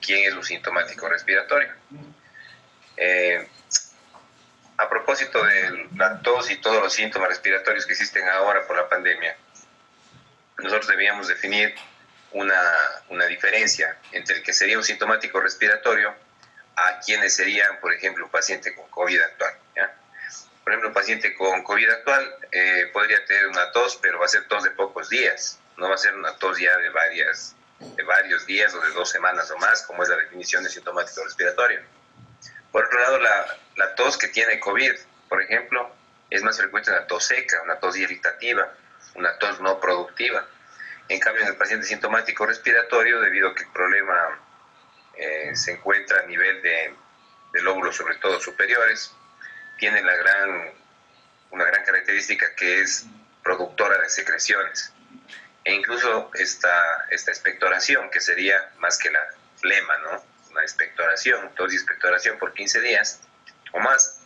quién es un sintomático respiratorio. A propósito de la tos y todos los síntomas respiratorios que existen ahora por la pandemia, nosotros debíamos definir una diferencia entre el que sería un sintomático respiratorio a quienes serían, por ejemplo, un paciente con COVID actual, ¿ya? Por ejemplo, un paciente con COVID actual podría tener una tos, pero va a ser tos de pocos días, no va a ser una tos ya de varios días o de 2 semanas o más, como es la definición de sintomático respiratorio. Por otro lado, la tos que tiene COVID, por ejemplo, es más frecuente una tos seca, una tos irritativa, una tos no productiva. En cambio, en el paciente sintomático respiratorio, debido a que el problema se encuentra a nivel de lóbulos, sobre todo superiores, tiene una gran característica que es productora de secreciones. E incluso esta expectoración, que sería más que la flema, ¿no? Una expectoración, tos y expectoración por 15 días o más,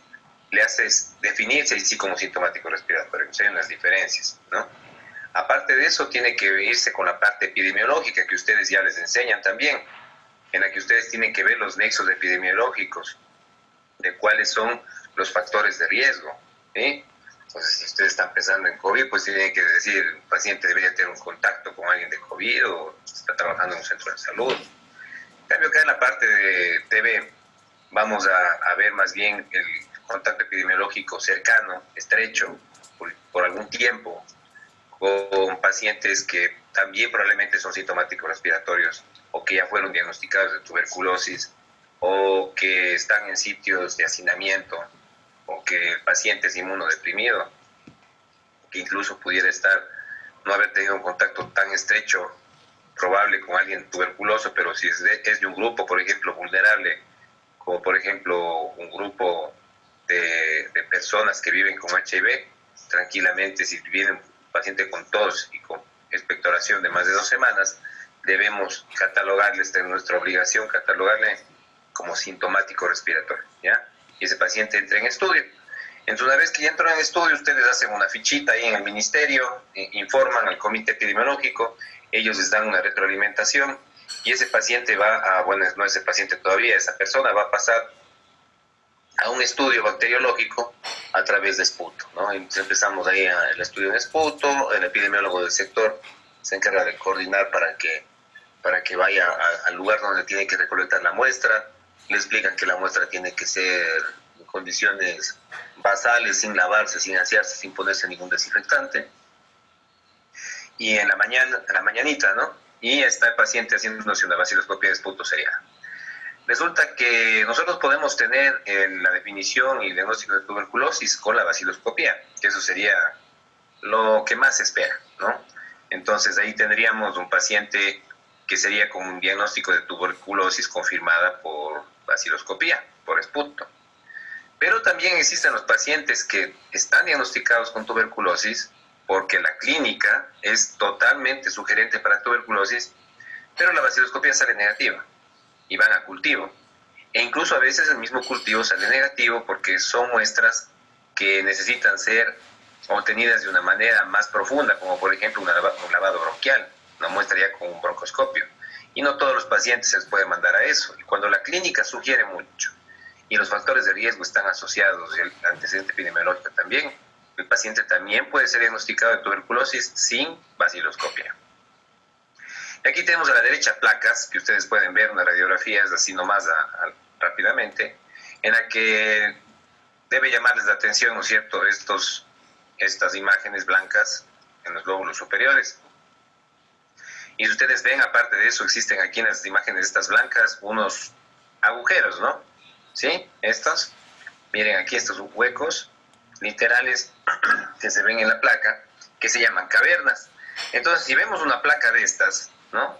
le hace definirse así como sintomático respiratorio. Hay unas diferencias, ¿no? Aparte de eso, tiene que irse con la parte epidemiológica que ustedes ya les enseñan también, en la que ustedes tienen que ver los nexos epidemiológicos, de cuáles son los factores de riesgo, ¿sí? Entonces, si ustedes están pensando en COVID, pues tienen que decir, el paciente debería tener un contacto con alguien de COVID o está trabajando en un centro de salud. En cambio, acá en la parte de TB, vamos a ver más bien el contacto epidemiológico cercano, estrecho, por algún tiempo, con pacientes que también probablemente son sintomáticos respiratorios o que ya fueron diagnosticados de tuberculosis o que están en sitios de hacinamiento o que el paciente es inmunodeprimido, que incluso pudiera no haber tenido un contacto tan estrecho probable con alguien tuberculoso, pero si es de un grupo, por ejemplo, vulnerable, como por ejemplo un grupo de personas que viven con HIV, tranquilamente, si viene un paciente con tos y con expectoración de más de 2 semanas, debemos catalogarle, esta es nuestra obligación, catalogarle como sintomático respiratorio, ¿ya? Y ese paciente entra en estudio. Entonces, una vez que ya entró en estudio, ustedes hacen una fichita ahí en el ministerio, informan al comité epidemiológico, ellos les dan una retroalimentación y ese paciente no ese paciente todavía, esa persona va a pasar a un estudio bacteriológico a través de esputo, ¿no? Entonces empezamos ahí el estudio en esputo, el epidemiólogo del sector se encarga de coordinar para que vaya al lugar donde tiene que recolectar la muestra, le explican que la muestra tiene que ser en condiciones basales, sin lavarse, sin asearse, sin ponerse ningún desinfectante. Y en la mañanita, ¿no? Y está el paciente haciéndose una vaciloscopia de esputo seriana. Resulta que nosotros podemos tener la definición y el diagnóstico de tuberculosis con la vaciloscopia, que eso sería lo que más se espera, ¿no? Entonces ahí tendríamos un paciente que sería con un diagnóstico de tuberculosis confirmada por vaciloscopía, por esputo. Pero también existen los pacientes que están diagnosticados con tuberculosis porque la clínica es totalmente sugerente para tuberculosis, pero la vaciloscopia sale negativa y van a cultivo. E incluso a veces el mismo cultivo sale negativo porque son muestras que necesitan ser obtenidas de una manera más profunda, como por ejemplo un lavado bronquial, una muestra ya con un broncoscopio. Y no todos los pacientes se les puede mandar a eso. Y cuando la clínica sugiere mucho y los factores de riesgo están asociados, y el antecedente epidemiológico también, el paciente también puede ser diagnosticado de tuberculosis sin vaciloscopia. Y aquí tenemos a la derecha placas que ustedes pueden ver, unas radiografías así nomás rápidamente, en la que debe llamarles la atención, ¿no es cierto?, estas imágenes blancas en los lóbulos superiores. Y si ustedes ven, aparte de eso, existen aquí en las imágenes estas blancas unos agujeros, ¿no? ¿Sí? Estos. Miren aquí estos huecos literales que se ven en la placa, que se llaman cavernas. Entonces, si vemos una placa de estas, ¿no?,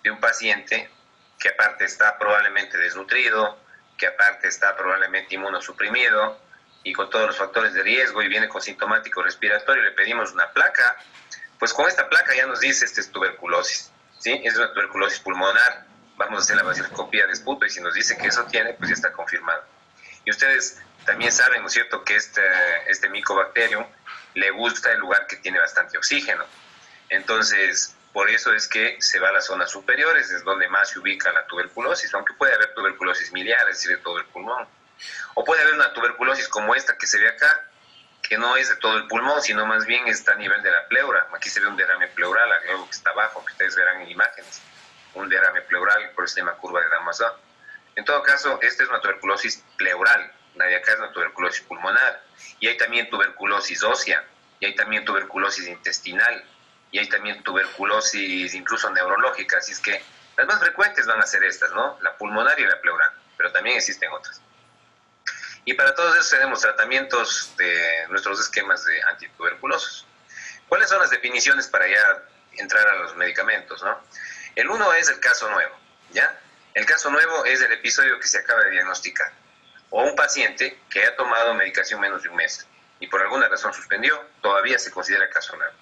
de un paciente que aparte está probablemente desnutrido, que aparte está probablemente inmunosuprimido y con todos los factores de riesgo y viene con sintomático respiratorio, le pedimos una placa, pues con esta placa ya nos dice es tuberculosis, ¿sí? Es una tuberculosis pulmonar, vamos a hacer la vaciloscopía de esputo y si nos dice que eso tiene, pues ya está confirmado. Y ustedes también saben, ¿no es cierto?, que este Mycobacterium le gusta el lugar que tiene bastante oxígeno. Entonces, Por eso es que se va a las zonas superiores, es donde más se ubica la tuberculosis, aunque puede haber tuberculosis miliar, es decir, de todo el pulmón. O puede haber una tuberculosis como esta que se ve acá, que no es de todo el pulmón, sino más bien está a nivel de la pleura. Aquí se ve un derrame pleural, algo que está abajo, que ustedes verán en imágenes. Un derrame pleural, por eso se llama curva de Damasceno. En todo caso, esta es una tuberculosis pleural, la de acá es una tuberculosis pulmonar. Y hay también tuberculosis ósea, y hay también tuberculosis intestinal, y hay también tuberculosis incluso neurológica. Así es que las más frecuentes van a ser estas, ¿no? La pulmonar y la pleural, pero también existen otras. Y para todos eso tenemos tratamientos de nuestros esquemas de antituberculosos. ¿Cuáles son las definiciones para ya entrar a los medicamentos, no? El uno es el caso nuevo, ¿ya? El caso nuevo es el episodio que se acaba de diagnosticar. O un paciente que ha tomado medicación menos de un mes y por alguna razón suspendió, todavía se considera caso nuevo.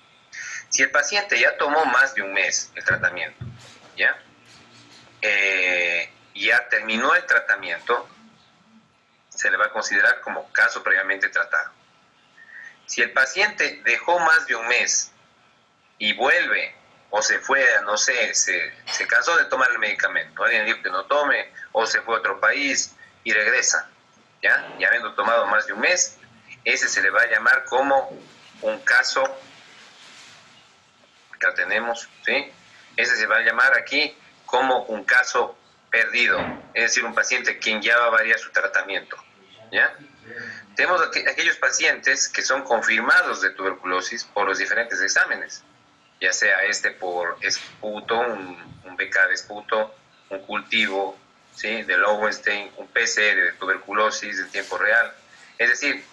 Si el paciente ya tomó más de un mes el tratamiento, ¿ya? Ya terminó el tratamiento, se le va a considerar como caso previamente tratado. Si el paciente dejó más de un mes y vuelve o se fue, no sé, se cansó de tomar el medicamento, alguien dijo que no tome, o se fue a otro país y regresa, ¿ya? Y habiendo tomado más de un mes, ese se le va a llamar como un caso, acá tenemos, ¿sí? Ese se va a llamar aquí como un caso perdido, es decir, un paciente quien ya va a variar su tratamiento, ¿ya? Tenemos aquellos pacientes que son confirmados de tuberculosis por los diferentes exámenes, ya sea por esputo, un BK de esputo, un cultivo, ¿sí?, de Lowenstein, un PCR de tuberculosis en tiempo real. Es decir,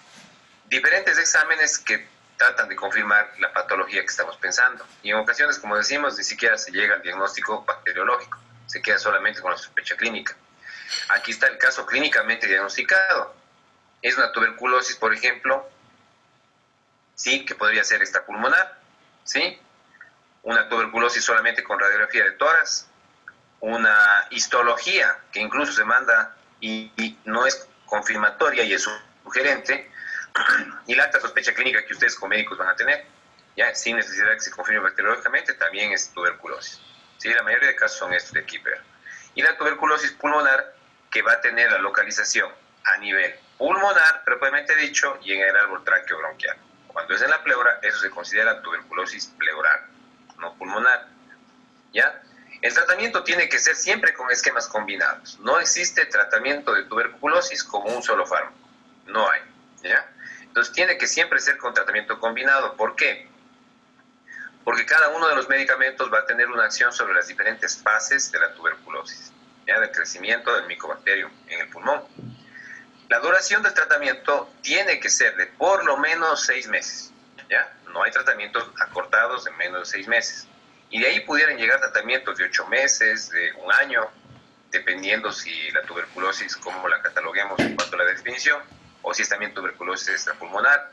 diferentes exámenes que tratan de confirmar la patología que estamos pensando. Y en ocasiones, como decimos, ni siquiera se llega al diagnóstico bacteriológico, se queda solamente con la sospecha clínica. Aquí está el caso clínicamente diagnosticado. Es una tuberculosis, por ejemplo, sí, que podría ser esta pulmonar, ¿sí? Una tuberculosis solamente con radiografía de tórax, una histología que incluso se manda y no es confirmatoria y es sugerente, y la alta sospecha clínica que ustedes como médicos van a tener, ya sin necesidad de que se confirme bacteriológicamente, también es tuberculosis. ¿Sí? La mayoría de casos son estos de aquí, pero. Y la tuberculosis pulmonar, que va a tener la localización a nivel pulmonar, propiamente dicho, y en el árbol tráqueo-bronquial. Cuando es en la pleura, eso se considera tuberculosis pleural, no pulmonar. ¿Ya? El tratamiento tiene que ser siempre con esquemas combinados. No existe tratamiento de tuberculosis como un solo fármaco. No hay. ¿Ya? Entonces tiene que siempre ser con tratamiento combinado. ¿Por qué? Porque cada uno de los medicamentos va a tener una acción sobre las diferentes fases de la tuberculosis, ¿ya?, del crecimiento del micobacterium en el pulmón. La duración del tratamiento tiene que ser de por lo menos 6 meses. ¿Ya? No hay tratamientos acortados de menos de 6 meses. Y de ahí pudieran llegar tratamientos de 8 meses, de un año, dependiendo si la tuberculosis, cómo la cataloguemos en cuanto a la definición, o si es también tuberculosis extrapulmonar,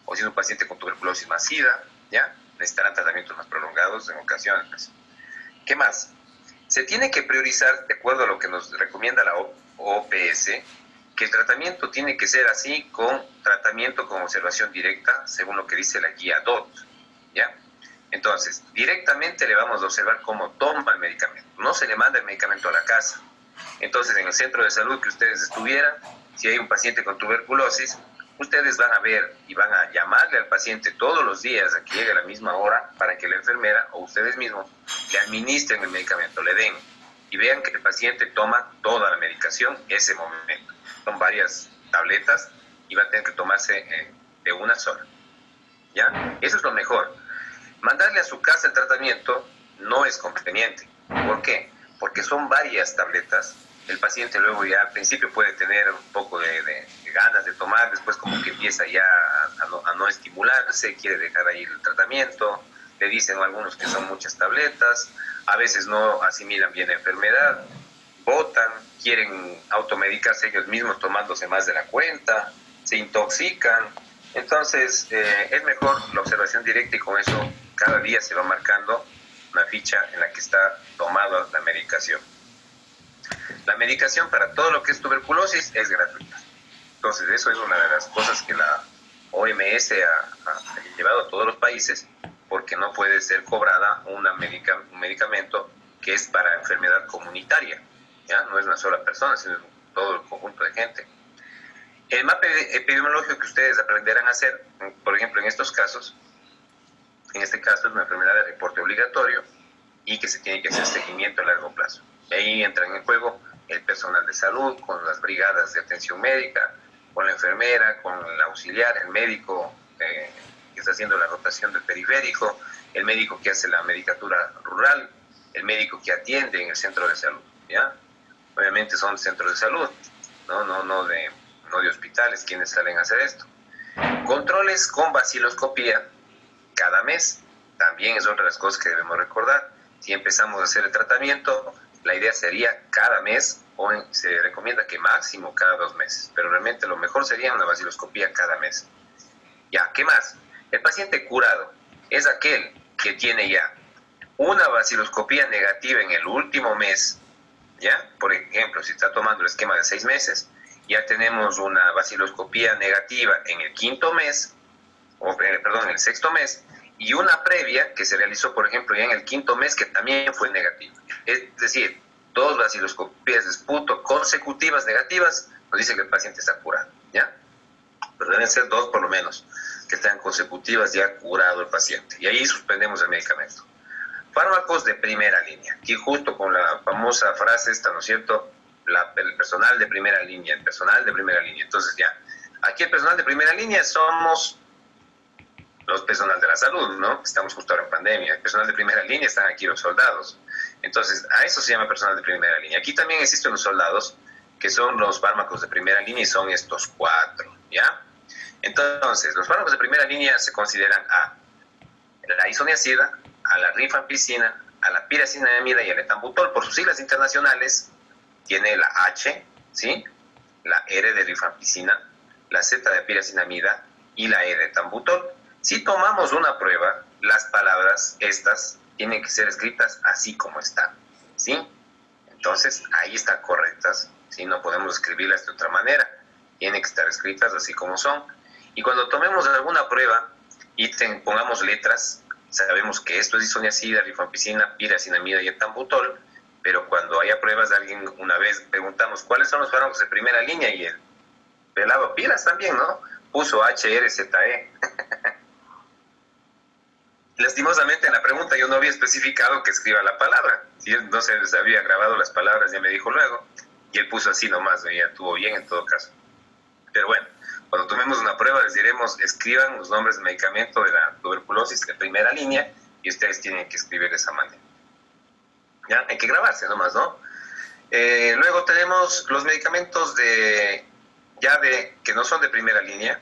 o si es un paciente con tuberculosis masiva, ¿ya? Necesitarán tratamientos más prolongados en ocasiones. ¿Qué más? Se tiene que priorizar, de acuerdo a lo que nos recomienda la OPS, que el tratamiento tiene que ser así, con tratamiento con observación directa, según lo que dice la guía DOT, ¿ya? Entonces, directamente le vamos a observar cómo toma el medicamento. No se le manda el medicamento a la casa. Entonces, en el centro de salud que ustedes estuvieran, si hay un paciente con tuberculosis, ustedes van a ver y van a llamarle al paciente todos los días a que llegue a la misma hora para que la enfermera o ustedes mismos le administren el medicamento, le den y vean que el paciente toma toda la medicación ese momento. Son varias tabletas y va a tener que tomarse de una sola, ¿ya? Eso es lo mejor. Mandarle a su casa el tratamiento no es conveniente. ¿Por qué? Porque son varias tabletas. El paciente luego ya al principio puede tener un poco de ganas de tomar, después como que empieza ya a no estimularse, quiere dejar ahí el tratamiento, le dicen algunos que son muchas tabletas, a veces no asimilan bien la enfermedad, botan, quieren automedicarse ellos mismos tomándose más de la cuenta, se intoxican. Entonces es mejor la observación directa y con eso cada día se va marcando una ficha en la que está tomada la medicación. La medicación para todo lo que es tuberculosis es gratuita. Entonces eso es una de las cosas que la OMS ha llevado a todos los países, porque no puede ser cobrada un medicamento que es para enfermedad comunitaria, ¿ya? No es una sola persona, sino todo el conjunto de gente. El mapa epidemiológico que ustedes aprenderán a hacer, por ejemplo, en estos casos, en este caso es una enfermedad de reporte obligatorio y que se tiene que hacer seguimiento a largo plazo. Y ahí entran en juego el personal de salud, con las brigadas de atención médica, con la enfermera, con el auxiliar, el médico que está haciendo la rotación del periférico, el médico que hace la medicatura rural, el médico que atiende en el centro de salud, ¿ya? Obviamente son centros de salud, no de hospitales quienes salen a hacer esto. Controles con vaciloscopía cada mes, también es otra de las cosas que debemos recordar. Si empezamos a hacer el tratamiento, la idea sería cada mes, o se recomienda que máximo cada 2 meses, pero realmente lo mejor sería una vaciloscopía cada mes. Ya, ¿qué más? El paciente curado es aquel que tiene ya una vaciloscopía negativa en el último mes, ¿ya? Por ejemplo, si está tomando el esquema de 6 meses, ya tenemos una vaciloscopía negativa en el quinto mes, en el sexto mes, y una previa que se realizó, por ejemplo, ya en el quinto mes, que también fue negativa. Es decir, 2 vaciloscopías de esputo consecutivas negativas, nos dice que el paciente está curado, ¿ya? Pero deben ser 2 por lo menos, que estén consecutivas, ya curado el paciente. Y ahí suspendemos el medicamento. Fármacos de primera línea. Aquí justo con la famosa frase esta, ¿no es cierto? El personal de primera línea, el personal de primera línea. Entonces ya, aquí el personal de primera línea somos los personal de la salud, ¿no? Estamos justo ahora en pandemia. El personal de primera línea están aquí los soldados. Entonces, a eso se llama personal de primera línea. Aquí también existen los soldados, que son los fármacos de primera línea, y son estos 4, ¿ya? Entonces, los fármacos de primera línea se consideran a la isoniazida, a la rifampicina, a la piracinamida y al etambutol. Por sus siglas internacionales, tiene la H, ¿sí? La R de rifampicina, la Z de piracinamida y la E de etambutol. Si tomamos una prueba, las palabras estas tienen que ser escritas así como están, ¿sí? Entonces, ahí están correctas, ¿sí? No podemos escribirlas de otra manera, tienen que estar escritas así como son. Y cuando tomemos alguna prueba y pongamos letras, sabemos que esto es isoniazida, rifampicina, piracinamida y etambutol, pero cuando haya pruebas, alguien una vez preguntamos cuáles son los fármacos de primera línea, y el pelado pilas también, ¿no? Puso HRZE. Lastimosamente en la pregunta yo no había especificado que escriba la palabra. Si él no se había grabado las palabras, ya me dijo luego, y él puso así nomás, ya estuvo bien en todo caso. Pero bueno, cuando tomemos una prueba les diremos, escriban los nombres del medicamento de la tuberculosis de primera línea, y ustedes tienen que escribir de esa manera. ¿Ya? Hay que grabarse nomás, ¿no? Luego tenemos los medicamentos que no son de primera línea,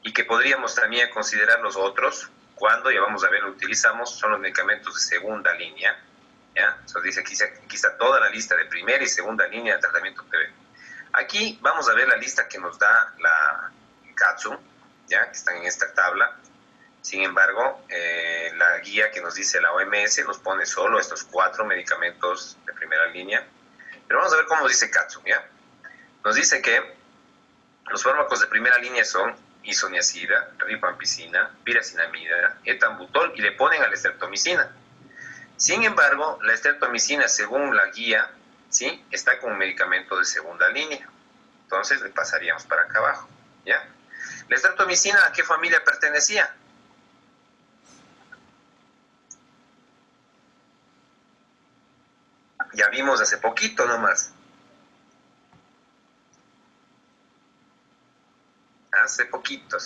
y que podríamos también considerar los otros, cuando, ya vamos a ver, lo utilizamos, son los medicamentos de segunda línea, ¿ya? Eso dice aquí está toda la lista de primera y segunda línea de tratamiento PV. Aquí vamos a ver la lista que nos da la CATSU, ¿ya? Que están en esta tabla. Sin embargo, la guía que nos dice la OMS nos pone solo estos 4 medicamentos de primera línea. Pero vamos a ver cómo nos dice CATSU, ¿ya? Nos dice que los fármacos de primera línea son isoniazida, rifampicina, piracinamida, etambutol, y le ponen a la estreptomicina. Sin embargo, la estreptomicina, según la guía, ¿sí?, está como un medicamento de segunda línea. Entonces le pasaríamos para acá abajo, ¿ya? La estreptomicina, ¿a qué familia pertenecía? Ya vimos hace poquito nomás. Hace poquito.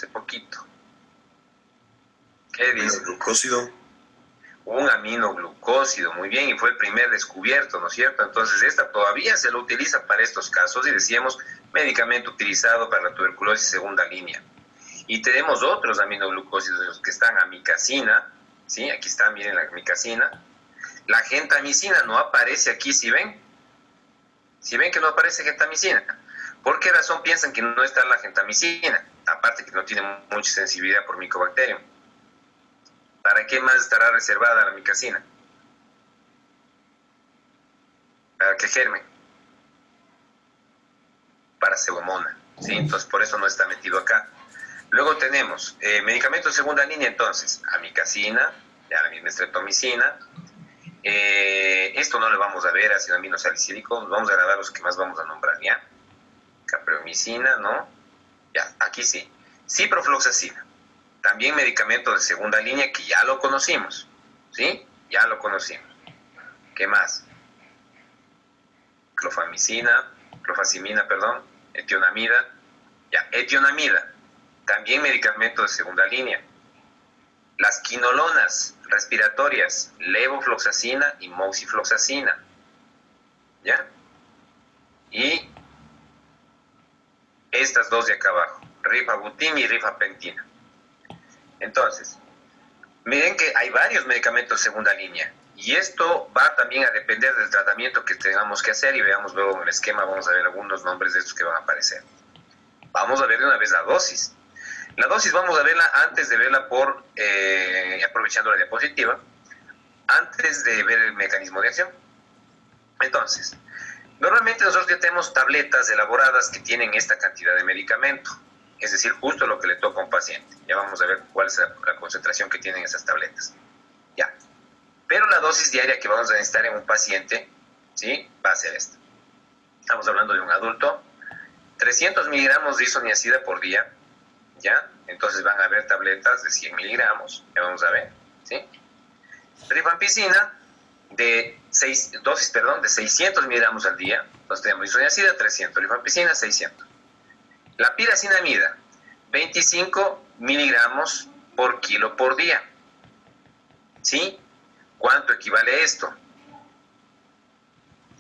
¿Qué dice? Glucósido. Un aminoglucósido, muy bien, y fue el primer descubierto, ¿no es cierto? Entonces esta todavía se lo utiliza para estos casos, y decíamos medicamento utilizado para la tuberculosis segunda línea. Y tenemos otros aminoglucósidos que están amicacina, ¿sí? Aquí está, miren la amicacina. La gentamicina no aparece aquí, ¿sí ven? ¿Sí ven que no aparece gentamicina? ¿Por qué razón piensan que no está la gentamicina? Aparte que no tiene mucha sensibilidad por Mycobacterium. ¿Para qué más estará reservada la amicacina? ¿Para qué germen? Para Pseudomonas, ¿sí? Entonces por eso no está metido acá. Luego tenemos medicamentos de segunda línea, entonces, amicacina, ya la misma streptomicina. Esto no lo vamos a ver, ácido aminosalicílico, nos vamos a grabar los que más vamos a nombrar, ¿ya? Capreomicina, ¿no? Ya, aquí sí. Ciprofloxacina, también medicamento de segunda línea que ya lo conocimos, ¿sí? Ya lo conocimos. ¿Qué más? Clofazimina, perdón, etionamida. Ya, etionamida, también medicamento de segunda línea. Las quinolonas respiratorias, levofloxacina y moxifloxacina, ¿ya? Y estas dos de acá abajo, rifabutin y rifapentina. Entonces, miren que hay varios medicamentos de segunda línea y esto va también a depender del tratamiento que tengamos que hacer y veamos luego en el esquema, vamos a ver algunos nombres de estos que van a aparecer. Vamos a ver de una vez la dosis. La dosis vamos a verla antes de verla por, aprovechando la diapositiva, antes de ver el mecanismo de acción. Entonces, normalmente nosotros ya tenemos tabletas elaboradas que tienen esta cantidad de medicamento, es decir, justo lo que le toca a un paciente. Ya vamos a ver cuál es la concentración que tienen esas tabletas. Ya. Pero la dosis diaria que vamos a necesitar en un paciente, ¿sí? Va a ser esta. Estamos hablando de un adulto, 300 miligramos de isoniazida por día, ¿ya? Entonces van a haber tabletas de 100 miligramos, ya vamos a ver, ¿sí? Rifampicina, dosis de 600 miligramos al día. Entonces tenemos isoniazida 300, rifampicina 600. La piracinamida, 25 miligramos por kilo por día. ¿Sí? ¿Cuánto equivale esto?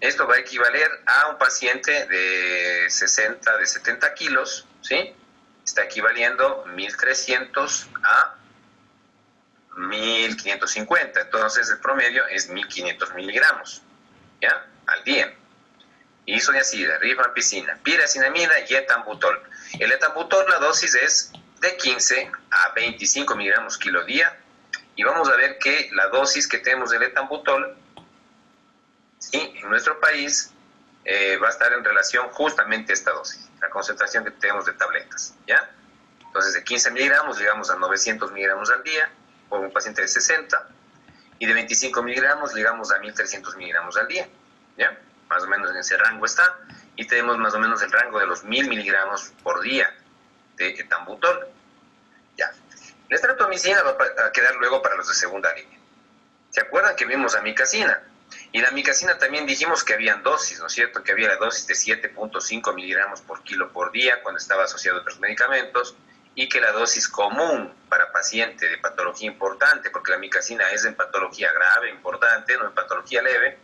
Esto va a equivaler a un paciente de 70 kilos, ¿sí? Está equivaliendo 1.300 a 1.550. Entonces el promedio es 1.500 miligramos, ¿ya? Al día. Isoniazida, rifampicina, piracinamida y etambutol. El etambutol, la dosis es de 15 a 25 miligramos kilo día. Y vamos a ver que la dosis que tenemos del etambutol, ¿sí? En nuestro país va a estar en relación justamente a esta dosis, la concentración que tenemos de tabletas, ¿ya? Entonces de 15 miligramos llegamos a 900 miligramos al día por un paciente de 60 y de 25 miligramos llegamos a 1.300 miligramos al día, ¿ya? Más o menos en ese rango está, y tenemos más o menos el rango de los 1.000 miligramos por día de etambutol, ya. La streptomicina va a quedar luego para los de segunda línea. ¿Se acuerdan que vimos amicacina? Y la amicacina también dijimos que habían dosis, ¿no es cierto? Que había la dosis de 7.5 miligramos por kilo por día cuando estaba asociado a otros medicamentos, y que la dosis común para paciente de patología importante, porque la amicacina es en patología grave, importante, no en patología leve,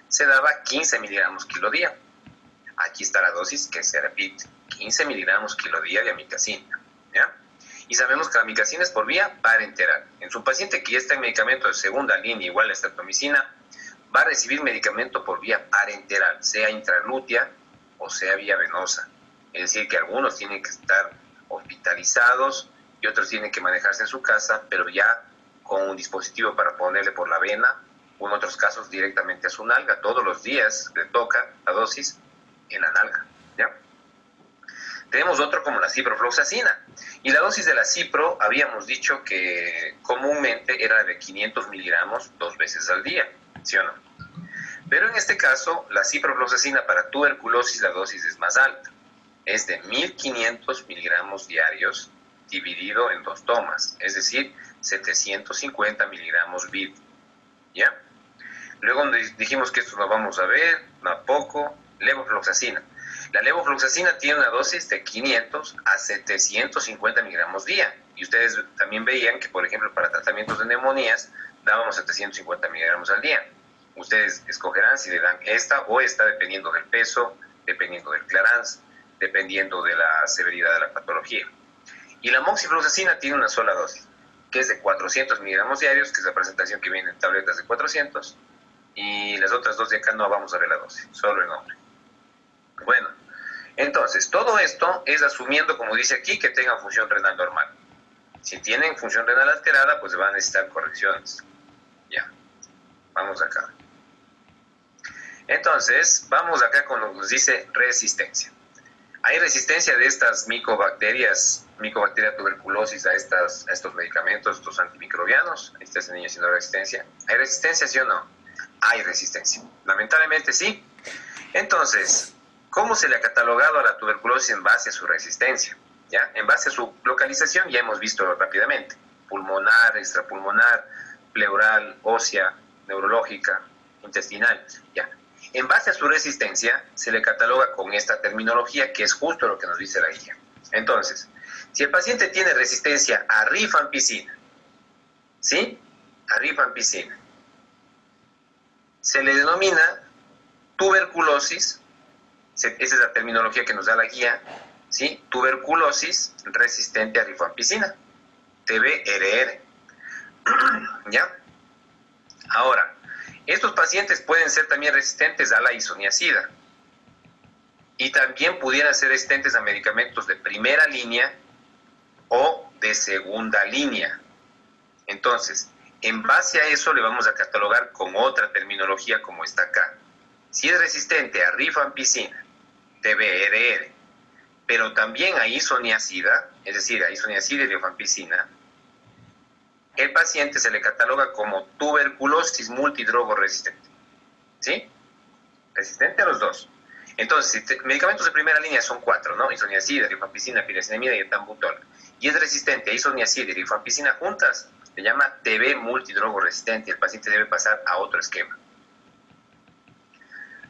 se daba 15 miligramos kilo día. Aquí está la dosis que se repite, 15 miligramos kilo día de amicacina, ¿ya? Y sabemos que la amicacina es por vía parenteral. En su paciente que ya está en medicamento de segunda línea, igual la streptomicina, va a recibir medicamento por vía parenteral, sea intralútea o sea vía venosa. Es decir, que algunos tienen que estar hospitalizados y otros tienen que manejarse en su casa, pero ya con un dispositivo para ponerle por la vena, o en otros casos directamente a su nalga. Todos los días le toca la dosis en la nalga, ¿ya? Tenemos otro como la ciprofloxacina. Y la dosis de la cipro habíamos dicho que comúnmente era de 500 miligramos 2 veces al día, ¿sí o no? Pero en este caso, la ciprofloxacina para tuberculosis la dosis es más alta. Es de 1.500 miligramos diarios dividido en 2 tomas, es decir, 750 miligramos vid, ¿ya? Luego dijimos que esto lo vamos a ver, no poco, levofloxacina. La levofloxacina tiene una dosis de 500 a 750 miligramos día. Y ustedes también veían que, por ejemplo, para tratamientos de neumonías dábamos 750 miligramos al día. Ustedes escogerán si le dan esta o esta, dependiendo del peso, dependiendo del clearance, dependiendo de la severidad de la patología. Y la moxifloxacina tiene una sola dosis, que es de 400 miligramos diarios, que es la presentación que viene en tabletas de 400, y las otras dos de acá no vamos a ver la dosis, solo el nombre. Bueno, entonces, todo esto es asumiendo, como dice aquí, que tengan función renal normal. Si tienen función renal alterada, pues van a necesitar correcciones. Ya, vamos acá. Entonces, vamos acá con lo que nos dice resistencia. Hay resistencia de estas micobacteria tuberculosis a estos medicamentos, estos antimicrobianos. Este niño siendo resistencia. ¿Hay resistencia, sí o no? Hay resistencia. Lamentablemente sí. Entonces, ¿cómo se le ha catalogado a la tuberculosis en base a su resistencia? ¿Ya? En base a su localización ya hemos visto rápidamente. Pulmonar, extrapulmonar, pleural, ósea, neurológica, intestinal. ¿Ya? En base a su resistencia, se le cataloga con esta terminología que es justo lo que nos dice la guía. Entonces, si el paciente tiene resistencia a rifampicina, ¿sí? A rifampicina, se le denomina tuberculosis, esa es la terminología que nos da la guía, ¿sí? Tuberculosis resistente a rifampicina, TBRR. ¿Ya? Ahora, estos pacientes pueden ser también resistentes a la isoniazida y también pudieran ser resistentes a medicamentos de primera línea o de segunda línea. Entonces, en base a eso le vamos a catalogar con otra terminología como está acá. Si es resistente a rifampicina, TBRR, pero también a isoniazida, es decir, a isoniazida y rifampicina, el paciente se le cataloga como tuberculosis multidrogo resistente. ¿Sí? Resistente a los dos. Entonces, medicamentos de primera línea son 4, ¿no? Isoniazida, rifampicina, pirazinamida y etambutol. Y es resistente a isoniazida y rifampicina juntas, se llama TB multidrogo resistente. El paciente debe pasar a otro esquema.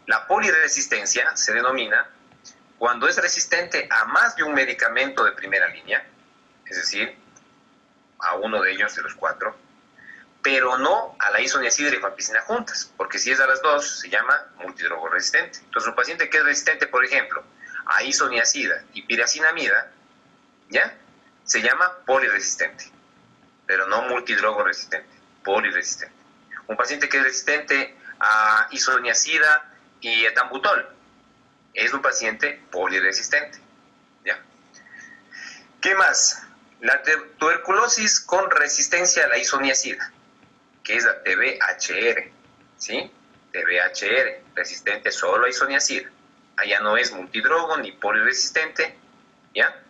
La poliresistencia se denomina cuando es resistente a más de un medicamento de primera línea, es decir, a uno de ellos de los 4, pero no a la isoniazida y rifampicina juntas, porque si es a las dos, se llama multidrogo resistente. Entonces, un paciente que es resistente, por ejemplo, a isoniazida y pirazinamida, ¿ya? Se llama poliresistente, pero no multidrogo resistente, poliresistente. Un paciente que es resistente a isoniazida y etambutol es un paciente poliresistente, ¿ya? ¿Qué más? La tuberculosis con resistencia a la isoniazida, que es la TBHR, ¿sí? TBHR, resistente solo a isoniazida. Allá no es multidrogo ni poliresistente, ¿ya?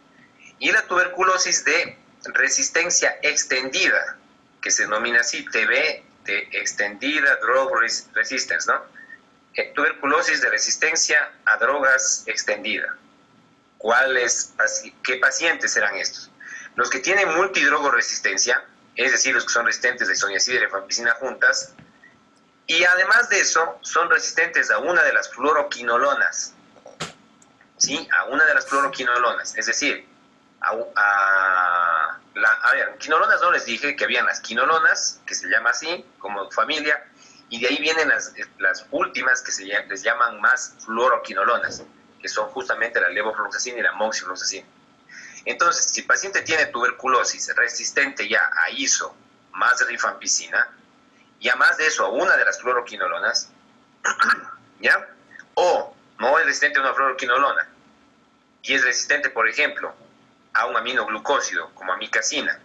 Y la tuberculosis de resistencia extendida, que se denomina así, TB, de extendida drug resistance, ¿no? Tuberculosis de resistencia a drogas extendida. ¿Qué pacientes serán estos? Los que tienen multidrogo resistencia, es decir, los que son resistentes a isoniazida y rifampicina juntas, y además de eso, son resistentes a una de las fluoroquinolonas, ¿sí? A una de las fluoroquinolonas, es decir, quinolonas no les dije que habían las quinolonas, que se llama así, como familia, y de ahí vienen las últimas que les llaman más fluoroquinolonas, que son justamente la levofloxacina y la moxifloxacina. Entonces, si el paciente tiene tuberculosis resistente ya a iso más rifampicina, y además de eso a una de las fluoroquinolonas, ¿ya? O no es resistente a una fluoroquinolona, y es resistente, por ejemplo, a un aminoglucósido como amicacina,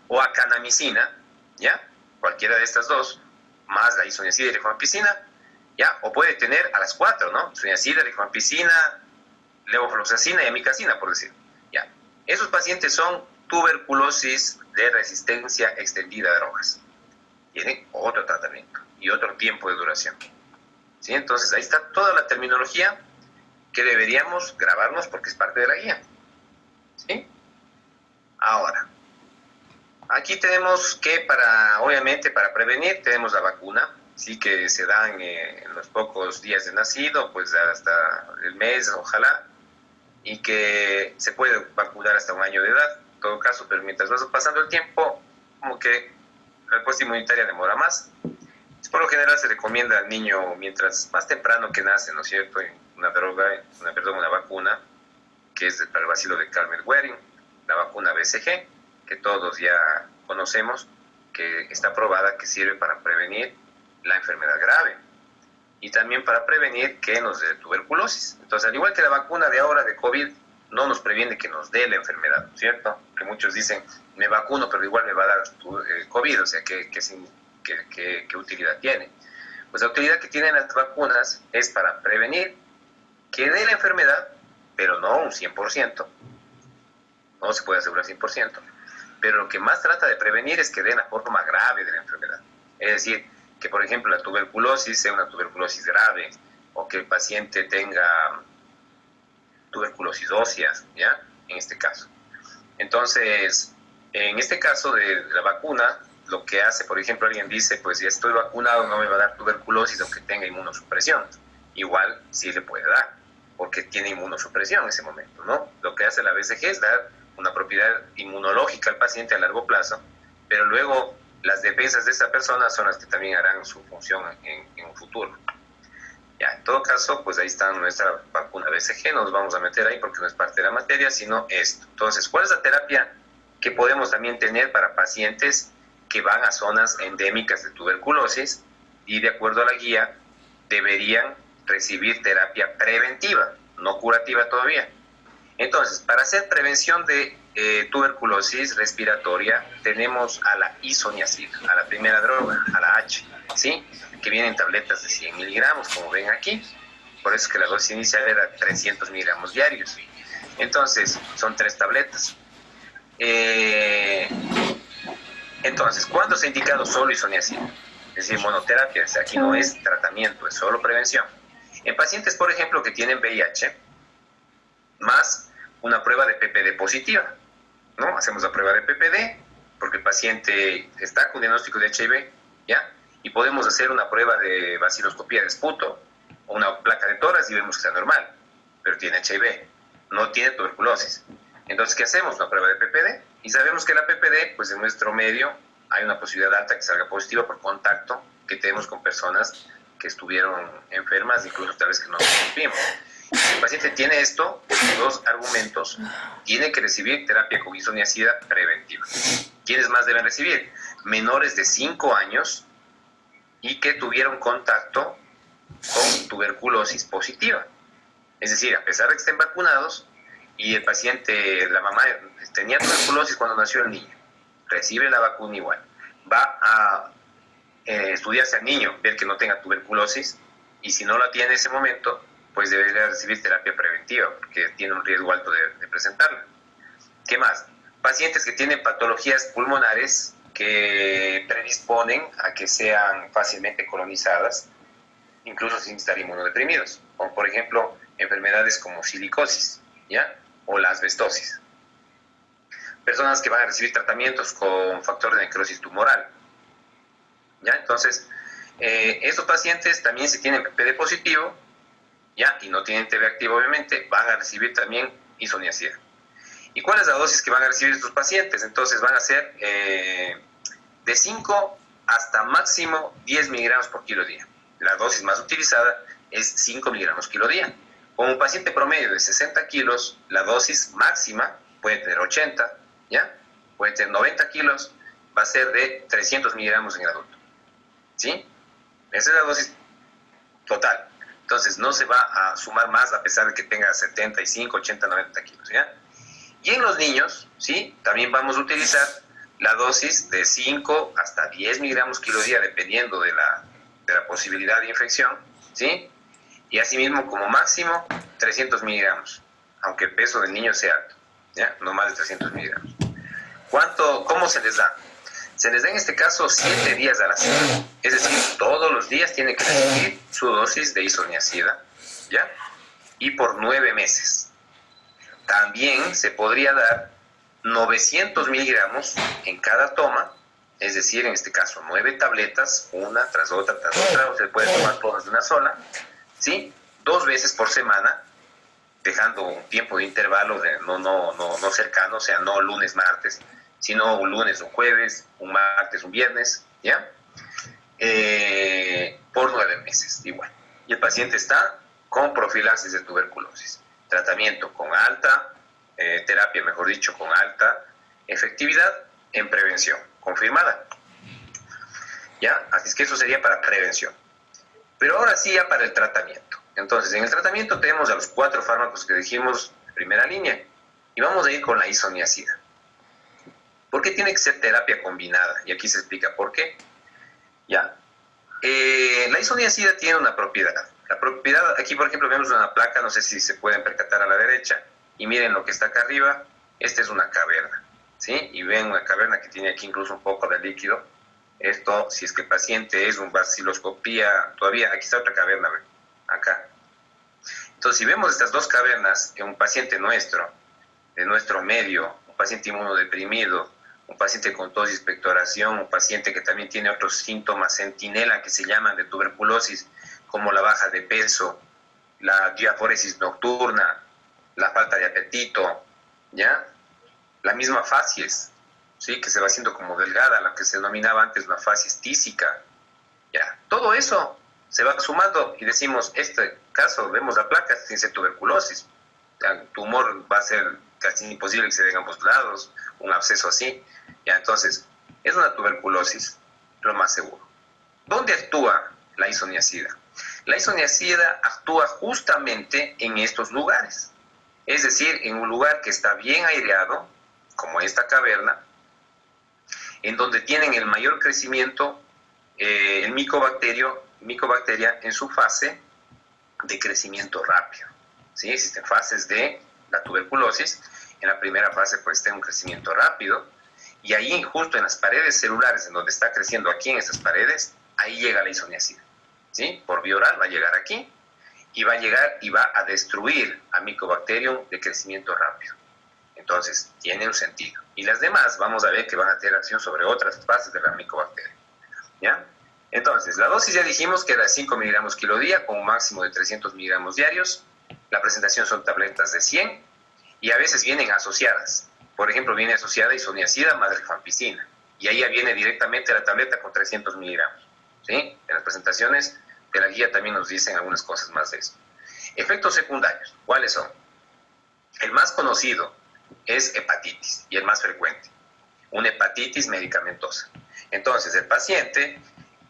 o a canamicina, ¿ya? Cualquiera de estas dos, más la isoniazida y rifampicina, ¿ya? O puede tener a las 4, ¿no? Isoniazida, rifampicina, levofloxacina y amicacina, por decir. ¿Ya? Esos pacientes son tuberculosis de resistencia extendida a drogas. Tienen otro tratamiento y otro tiempo de duración. ¿Sí? Entonces, ahí está toda la terminología que deberíamos grabarnos porque es parte de la guía. ¿Sí? Ahora, aquí tenemos que obviamente para prevenir tenemos la vacuna, sí, que se dan en los pocos días de nacido, pues hasta el mes, ojalá, y que se puede vacunar hasta un año de edad, en todo caso, pero mientras va pasando el tiempo, como que la respuesta inmunitaria demora más. Por lo general se recomienda al niño mientras más temprano que nace, ¿no es cierto?, una vacuna, que es para el bacilo de Calmette-Guerin, la vacuna BCG, que todos ya conocemos, que está probada que sirve para prevenir la enfermedad grave y también para prevenir que nos dé tuberculosis. Entonces, al igual que la vacuna de ahora de COVID no nos previene que nos dé la enfermedad, ¿cierto? Que muchos dicen, me vacuno, pero igual me va a dar COVID, o sea, ¿qué utilidad tiene? Pues la utilidad que tienen las vacunas es para prevenir que dé la enfermedad, pero no un 100%. No se puede asegurar 100%. Pero lo que más trata de prevenir es que den la forma grave de la enfermedad. Es decir, que por ejemplo la tuberculosis sea una tuberculosis grave, o que el paciente tenga tuberculosis ósea, ¿ya? En este caso. Entonces, en este caso de la vacuna, lo que hace, por ejemplo, alguien dice, pues ya estoy vacunado, no me va a dar tuberculosis aunque tenga inmunosupresión. Igual sí le puede dar, porque tiene inmunosupresión en ese momento, ¿no? Lo que hace la BCG es dar una propiedad inmunológica al paciente a largo plazo, pero luego las defensas de esa persona son las que también harán su función en un futuro. Ya, en todo caso, pues ahí está nuestra vacuna BCG, no nos vamos a meter ahí porque no es parte de la materia, sino esto. Entonces, ¿cuál es la terapia que podemos también tener para pacientes que van a zonas endémicas de tuberculosis y de acuerdo a la guía deberían recibir terapia preventiva, no curativa todavía? Entonces, para hacer prevención de tuberculosis respiratoria, tenemos a la isoniazida, a la primera droga, a la H, ¿sí? Que vienen tabletas de 100 miligramos, como ven aquí. Por eso es que la dosis inicial era 300 miligramos diarios. Entonces, son 3 tabletas. Entonces, ¿cuándo se ha indicado solo isoniazida? Es decir, monoterapia, o sea, aquí no es tratamiento, es solo prevención. En pacientes, por ejemplo, que tienen VIH, más una prueba de PPD positiva, ¿no? Hacemos la prueba de PPD porque el paciente está con diagnóstico de HIV, ¿ya? Y podemos hacer una prueba de vaciloscopía de esputo o una placa de tórax y vemos que está normal, pero tiene HIV, no tiene tuberculosis. Entonces, ¿qué hacemos? Una prueba de PPD y sabemos que la PPD, pues en nuestro medio hay una posibilidad alta que salga positiva por contacto que tenemos con personas que estuvieron enfermas, incluso tal vez que no nos supimos. Si el paciente tiene esto, dos argumentos, tiene que recibir terapia con isoniazida preventiva. ¿Quiénes más deben recibir? Menores de 5 años y que tuvieron contacto con tuberculosis positiva. Es decir, a pesar de que estén vacunados y el paciente, la mamá tenía tuberculosis cuando nació el niño, recibe la vacuna igual. Va a estudiarse al niño, ver que no tenga tuberculosis y si no la tiene en ese momento, pues debería recibir terapia preventiva porque tiene un riesgo alto de presentarla. ¿Qué más? Pacientes que tienen patologías pulmonares que predisponen a que sean fácilmente colonizadas, incluso sin estar inmunodeprimidos, como por ejemplo enfermedades como silicosis, ¿ya? O la asbestosis. Personas que van a recibir tratamientos con factor de necrosis tumoral, ¿ya? Entonces, estos pacientes también si tienen PPD positivo, ¿ya? Y no tienen TB activo obviamente, van a recibir también isoniazida. ¿Y cuál es la dosis que van a recibir estos pacientes? Entonces van a ser de 5 hasta máximo 10 miligramos por kilo día. La dosis más utilizada es 5 miligramos kilo día. Con un paciente promedio de 60 kilos, la dosis máxima puede tener 80, ¿ya? Puede tener 90 kilos, va a ser de 300 miligramos en el adulto, ¿sí? Esa es la dosis total. Entonces no se va a sumar más a pesar de que tenga 75, 80, 90 kilos, ¿ya? Y en los niños, ¿sí? También vamos a utilizar la dosis de 5 hasta 10 miligramos kilo día, dependiendo de la posibilidad de infección, ¿sí? Y asimismo, como máximo, 300 miligramos, aunque el peso del niño sea alto, ¿ya? No más de 300 miligramos. ¿Cómo se les da? Se les da en este caso 7 días a la semana, es decir, todos los días tienen que recibir su dosis de isoniazida, ¿ya? Y por 9 meses. También se podría dar 900 miligramos en cada toma, es decir, en este caso 9 tabletas, una tras otra, o se puede tomar todas de una sola, ¿sí? 2 veces por semana, dejando un tiempo de intervalo no cercano, o sea, no lunes, martes, sino un lunes, un jueves, un martes, un viernes, ¿ya? Por 9 meses, igual. Y el paciente está con profilaxis de tuberculosis. Tratamiento con alta, terapia, mejor dicho, con alta efectividad en prevención, confirmada. ¿Ya? Así es que eso sería para prevención. Pero ahora sí ya para el tratamiento. Entonces, en el tratamiento tenemos a los 4 fármacos que dijimos de primera línea y vamos a ir con la isoniazida. ¿Por qué tiene que ser terapia combinada? Y aquí se explica por qué. Ya. La isoniazida tiene una propiedad. La propiedad, aquí por ejemplo vemos una placa, no sé si se pueden percatar a la derecha, y miren lo que está acá arriba, esta es una caverna, ¿sí? Y ven una caverna que tiene aquí incluso un poco de líquido. Esto, si es que el paciente es un vaciloscopía, todavía, aquí está otra caverna, ¿ven? Acá. Entonces, si vemos estas dos cavernas en un paciente nuestro, de nuestro medio, un paciente inmunodeprimido, un paciente con tos y expectoración, un paciente que también tiene otros síntomas centinela que se llaman de tuberculosis, como la baja de peso, la diaforesis nocturna, la falta de apetito, ¿ya? La misma facies, ¿sí? Que se va haciendo como delgada, la que se denominaba antes una facies tísica, ¿ya? Todo eso se va sumando y decimos, este caso, vemos la placa, tiene tuberculosis, el tumor va a ser casi imposible que se den a ambos lados, un absceso así, ¿ya? Entonces, es una tuberculosis, lo más seguro. ¿Dónde actúa la isoniazida? La isoniazida actúa justamente en estos lugares, es decir, en un lugar que está bien aireado, como esta caverna, en donde tienen el mayor crecimiento el micobacteria en su fase de crecimiento rápido. ¿Sí? Existen fases de la tuberculosis. En la primera fase pues está un crecimiento rápido y ahí justo en las paredes celulares en donde está creciendo aquí en estas paredes, ahí llega la isoniazida. ¿Sí? Por vía oral va a llegar aquí y va a llegar y va a destruir a Mycobacterium de crecimiento rápido. Entonces, tiene un sentido. Y las demás vamos a ver que van a tener acción sobre otras fases de la Mycobacterium. ¿Ya? Entonces, la dosis ya dijimos que era de 5 miligramos kilo día con un máximo de 300 miligramos diarios. La presentación son tabletas de 100 y a veces vienen asociadas. Por ejemplo, viene asociada isoniazida más rifampicina y ahí ya viene directamente la tableta con 300 miligramos. ¿Sí? En las presentaciones de la guía también nos dicen algunas cosas más de eso. Efectos secundarios, ¿cuáles son? El más conocido es hepatitis y el más frecuente, una hepatitis medicamentosa. Entonces, el paciente,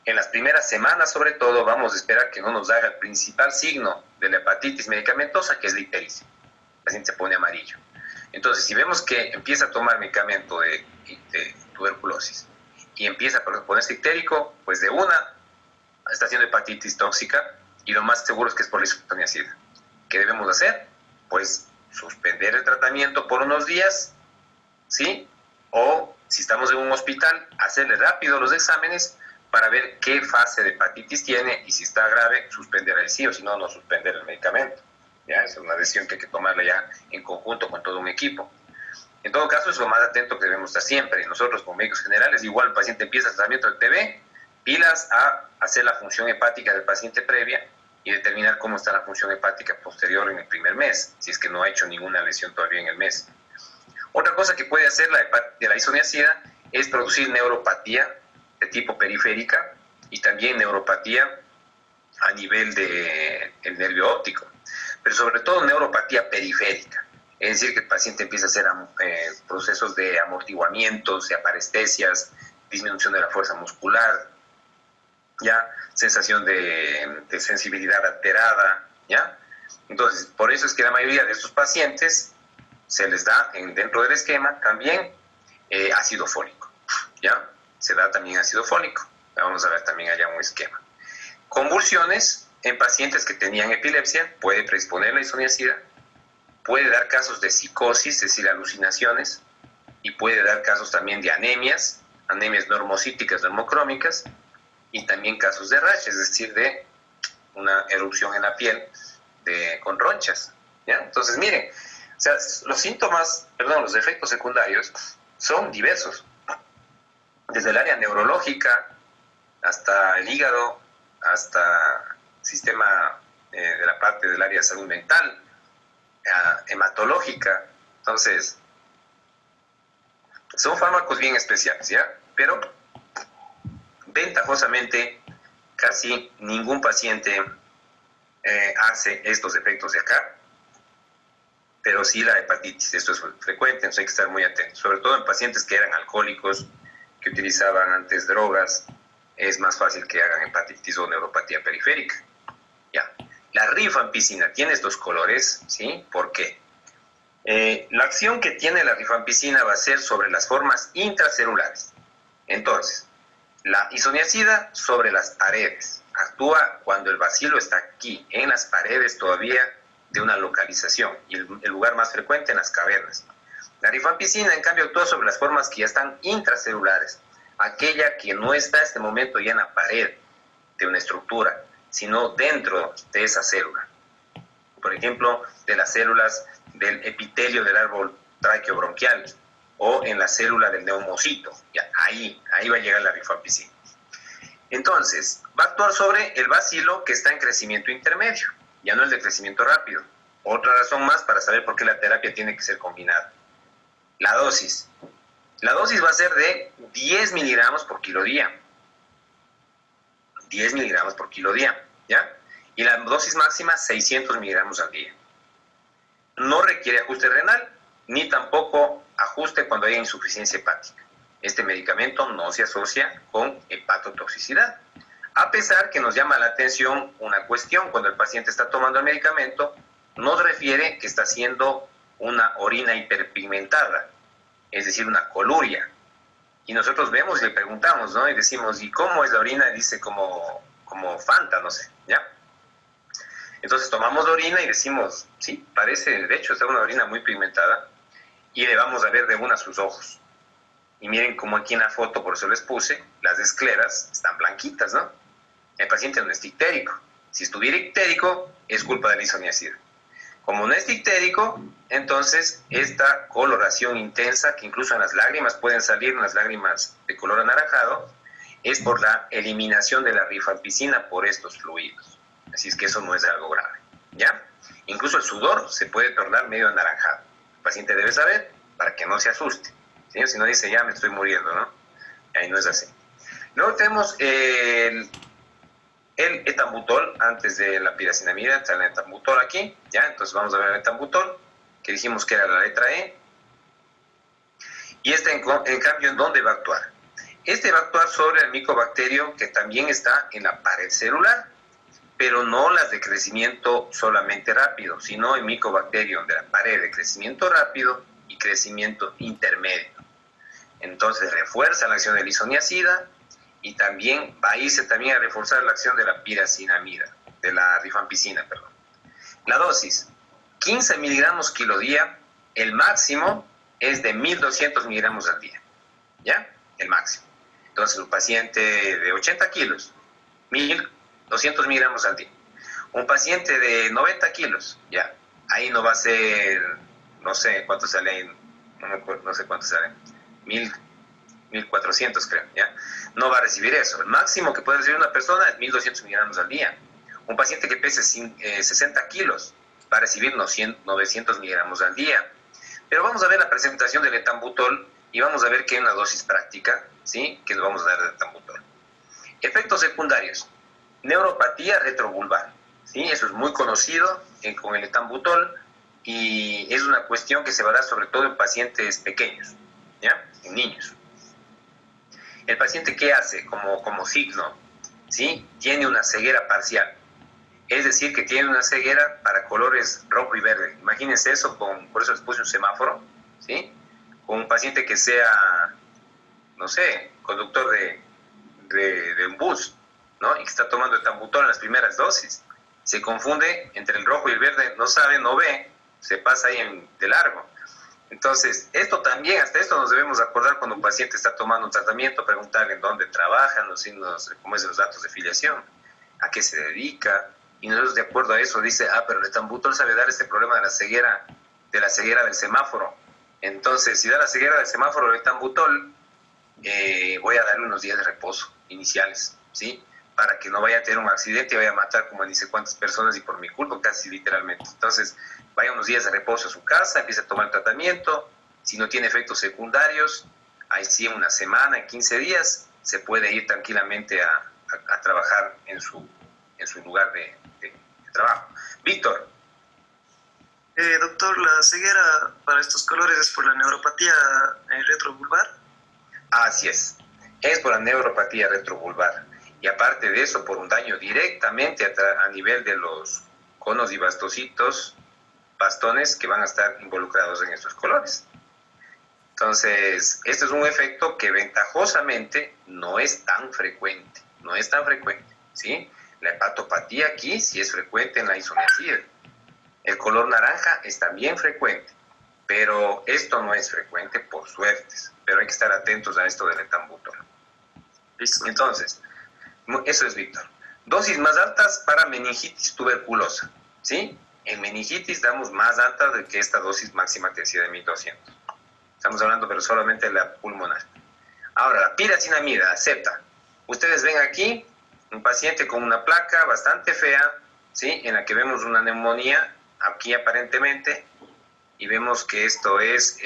en las primeras semanas sobre todo, vamos a esperar que no nos haga el principal signo de la hepatitis medicamentosa, que es la ictericia. El paciente se pone amarillo. Entonces, si vemos que empieza a tomar medicamento de tuberculosis y empieza a ponerse ictérico, pues de una está haciendo hepatitis tóxica y lo más seguro es que es por la isoniazida. ¿Qué debemos hacer? Pues suspender el tratamiento por unos días, ¿sí? O si estamos en un hospital, hacerle rápido los exámenes para ver qué fase de hepatitis tiene y si está grave, suspender el sí o si no, no suspender el medicamento. ¿Ya? Es una decisión que hay que tomarla ya en conjunto con todo un equipo. En todo caso, es lo más atento que debemos estar siempre. Nosotros como médicos generales, igual el paciente empieza el tratamiento del TB, pilas a hacer la función hepática del paciente previa y determinar cómo está la función hepática posterior en el primer mes, si es que no ha hecho ninguna lesión todavía en el mes. Otra cosa que puede hacer la isoniazida es producir neuropatía de tipo periférica y también neuropatía a nivel del nervio óptico, pero sobre todo neuropatía periférica. Es decir, que el paciente empieza a hacer procesos de amortiguamientos, de aparestesias, disminución de la fuerza muscular, ¿ya? Sensación de sensibilidad alterada, ¿ya? Entonces, por eso es que la mayoría de estos pacientes se les da dentro del esquema también ácido fólico, ¿ya? Se da también ácido fólico. Vamos a ver también allá un esquema. Convulsiones en pacientes que tenían epilepsia puede predisponer la isoniazida, puede dar casos de psicosis, es decir, alucinaciones, y puede dar casos también de anemias normocíticas, normocrómicas, y también casos de rash, es decir, de una erupción en la piel con ronchas, ¿ya? Entonces, miren, o sea, los efectos secundarios son diversos, desde el área neurológica hasta el hígado, hasta sistema de la parte del área de salud mental, hematológica. Entonces, son fármacos bien especiales, ¿ya? Pero, ventajosamente, casi ningún paciente hace estos efectos de acá, pero sí la hepatitis. Esto es frecuente, entonces hay que estar muy atentos, sobre todo en pacientes que eran alcohólicos, que utilizaban antes drogas, es más fácil que hagan hepatitis o neuropatía periférica. Ya. La rifampicina tiene estos colores, ¿sí? ¿Por qué? La acción que tiene la rifampicina va a ser sobre las formas intracelulares. Entonces, La isoniazida sobre las paredes. Actúa cuando el bacilo está aquí, en las paredes todavía de una localización, y el lugar más frecuente en las cavernas. La rifampicina, en cambio, actúa sobre las formas que ya están intracelulares, aquella que no está en este momento ya en la pared de una estructura, sino dentro de esa célula. Por ejemplo, de las células del epitelio del árbol traqueobronquial o en la célula del neumocito. Ya, ahí va a llegar la rifampicina. Entonces, va a actuar sobre el bacilo que está en crecimiento intermedio, ya no el de crecimiento rápido. Otra razón más para saber por qué la terapia tiene que ser combinada. La dosis. La dosis va a ser de 10 miligramos por kilo día. 10 miligramos por kilo día, ¿ya? Y la dosis máxima, 600 miligramos al día. No requiere ajuste renal, ni tampoco ajuste cuando haya insuficiencia hepática. Este medicamento no se asocia con hepatotoxicidad. A pesar que nos llama la atención una cuestión, cuando el paciente está tomando el medicamento, nos refiere que está haciendo una orina hiperpigmentada, es decir, una coluria. Y nosotros vemos y le preguntamos, ¿no? Y decimos, ¿y cómo es la orina? Dice como Fanta, no sé, ¿ya? Entonces tomamos la orina y decimos, sí, parece, de hecho, está una orina muy pigmentada, y le vamos a ver de una sus ojos. Y miren como aquí en la foto, por eso les puse, las escleras están blanquitas, ¿no? El paciente no es ictérico. Si estuviera ictérico, es culpa de la isoniazida. Como no es ictérico, entonces esta coloración intensa, que incluso en las lágrimas pueden salir unas lágrimas de color anaranjado, es por la eliminación de la rifampicina por estos fluidos. Así es que eso no es algo grave, ¿ya? Incluso el sudor se puede tornar medio anaranjado. El paciente debe saber para que no se asuste, ¿sí? Si no dice, ya me estoy muriendo, ¿no? Ahí no es así. Luego tenemos el etambutol, antes de la piracinamida, está el etambutol aquí, ¿ya? Entonces vamos a ver el etambutol, que dijimos que era la letra E. Y este, en cambio, ¿en dónde va a actuar? Este va a actuar sobre el micobacterio que también está en la pared celular, pero no las de crecimiento solamente rápido, sino el micobacterio de la pared de crecimiento rápido y crecimiento intermedio. Entonces refuerza la acción de la isoniazida, y también va a irse también a reforzar la acción de la piracinamida, de la rifampicina, perdón. La dosis, 15 miligramos kilo día, el máximo es de 1200 miligramos al día, ¿ya? El máximo. Entonces, un paciente de 80 kilos, 1200 miligramos al día. Un paciente de 90 kilos, ya, ahí no va a ser, no sé cuánto sale ahí, no sé cuánto sale, 1400 creo, ¿ya? No va a recibir eso. El máximo que puede recibir una persona es 1200 miligramos al día. Un paciente que pese 60 kilos va a recibir 900 miligramos al día. Pero vamos a ver la presentación del etambutol y vamos a ver que hay una dosis práctica, ¿sí? Que le vamos a dar de etambutol. Efectos secundarios. Neuropatía retrovulvar, ¿sí? Eso es muy conocido con el etambutol y es una cuestión que se va a dar sobre todo en pacientes pequeños, ¿ya? En niños. El paciente, ¿qué hace como signo? ¿Sí? Tiene una ceguera parcial. Es decir, que tiene una ceguera para colores rojo y verde. Imagínense eso, por eso les puse un semáforo, ¿sí? Con un paciente que sea, no sé, conductor de un bus, ¿no? Y que está tomando etambutol en las primeras dosis. Se confunde entre el rojo y el verde, no sabe, no ve, se pasa ahí de largo. Entonces, esto también, hasta esto nos debemos acordar cuando un paciente está tomando un tratamiento, preguntarle en dónde trabaja, cómo es los datos de filiación, a qué se dedica, y nosotros de acuerdo a eso dice, pero el etambutol sabe dar este problema de la ceguera del semáforo. Entonces, si da la ceguera del semáforo el etambutol, voy a darle unos días de reposo iniciales, ¿sí? Para que no vaya a tener un accidente y vaya a matar como ni sé cuántas personas y por mi culpa casi literalmente. Entonces, vaya unos días de reposo a su casa, empieza a tomar tratamiento, si no tiene efectos secundarios, ahí sí en una semana, en 15 días, se puede ir tranquilamente a trabajar en su lugar de trabajo. Víctor. Doctor, ¿la ceguera para estos colores es por la neuropatía retrovulvar? Así es por la neuropatía retrovulvar. Y aparte de eso, por un daño directamente a nivel de los conos y bastones que van a estar involucrados en estos colores. Entonces, este es un efecto que ventajosamente no es tan frecuente, no es tan frecuente, ¿sí? La hepatopatía aquí sí es frecuente en la isoniazida. El color naranja es también frecuente, pero esto no es frecuente por suertes, pero hay que estar atentos a esto del etambutol. Listo. Entonces, eso es, Víctor. Dosis más altas para meningitis tuberculosa, ¿sí? En meningitis damos más alta de que esta dosis máxima que decía de 1200. Estamos hablando pero solamente de la pulmonar. Ahora, la piracinamida, Z. Ustedes ven aquí un paciente con una placa bastante fea, ¿sí? En la que vemos una neumonía, aquí aparentemente, y vemos que esto es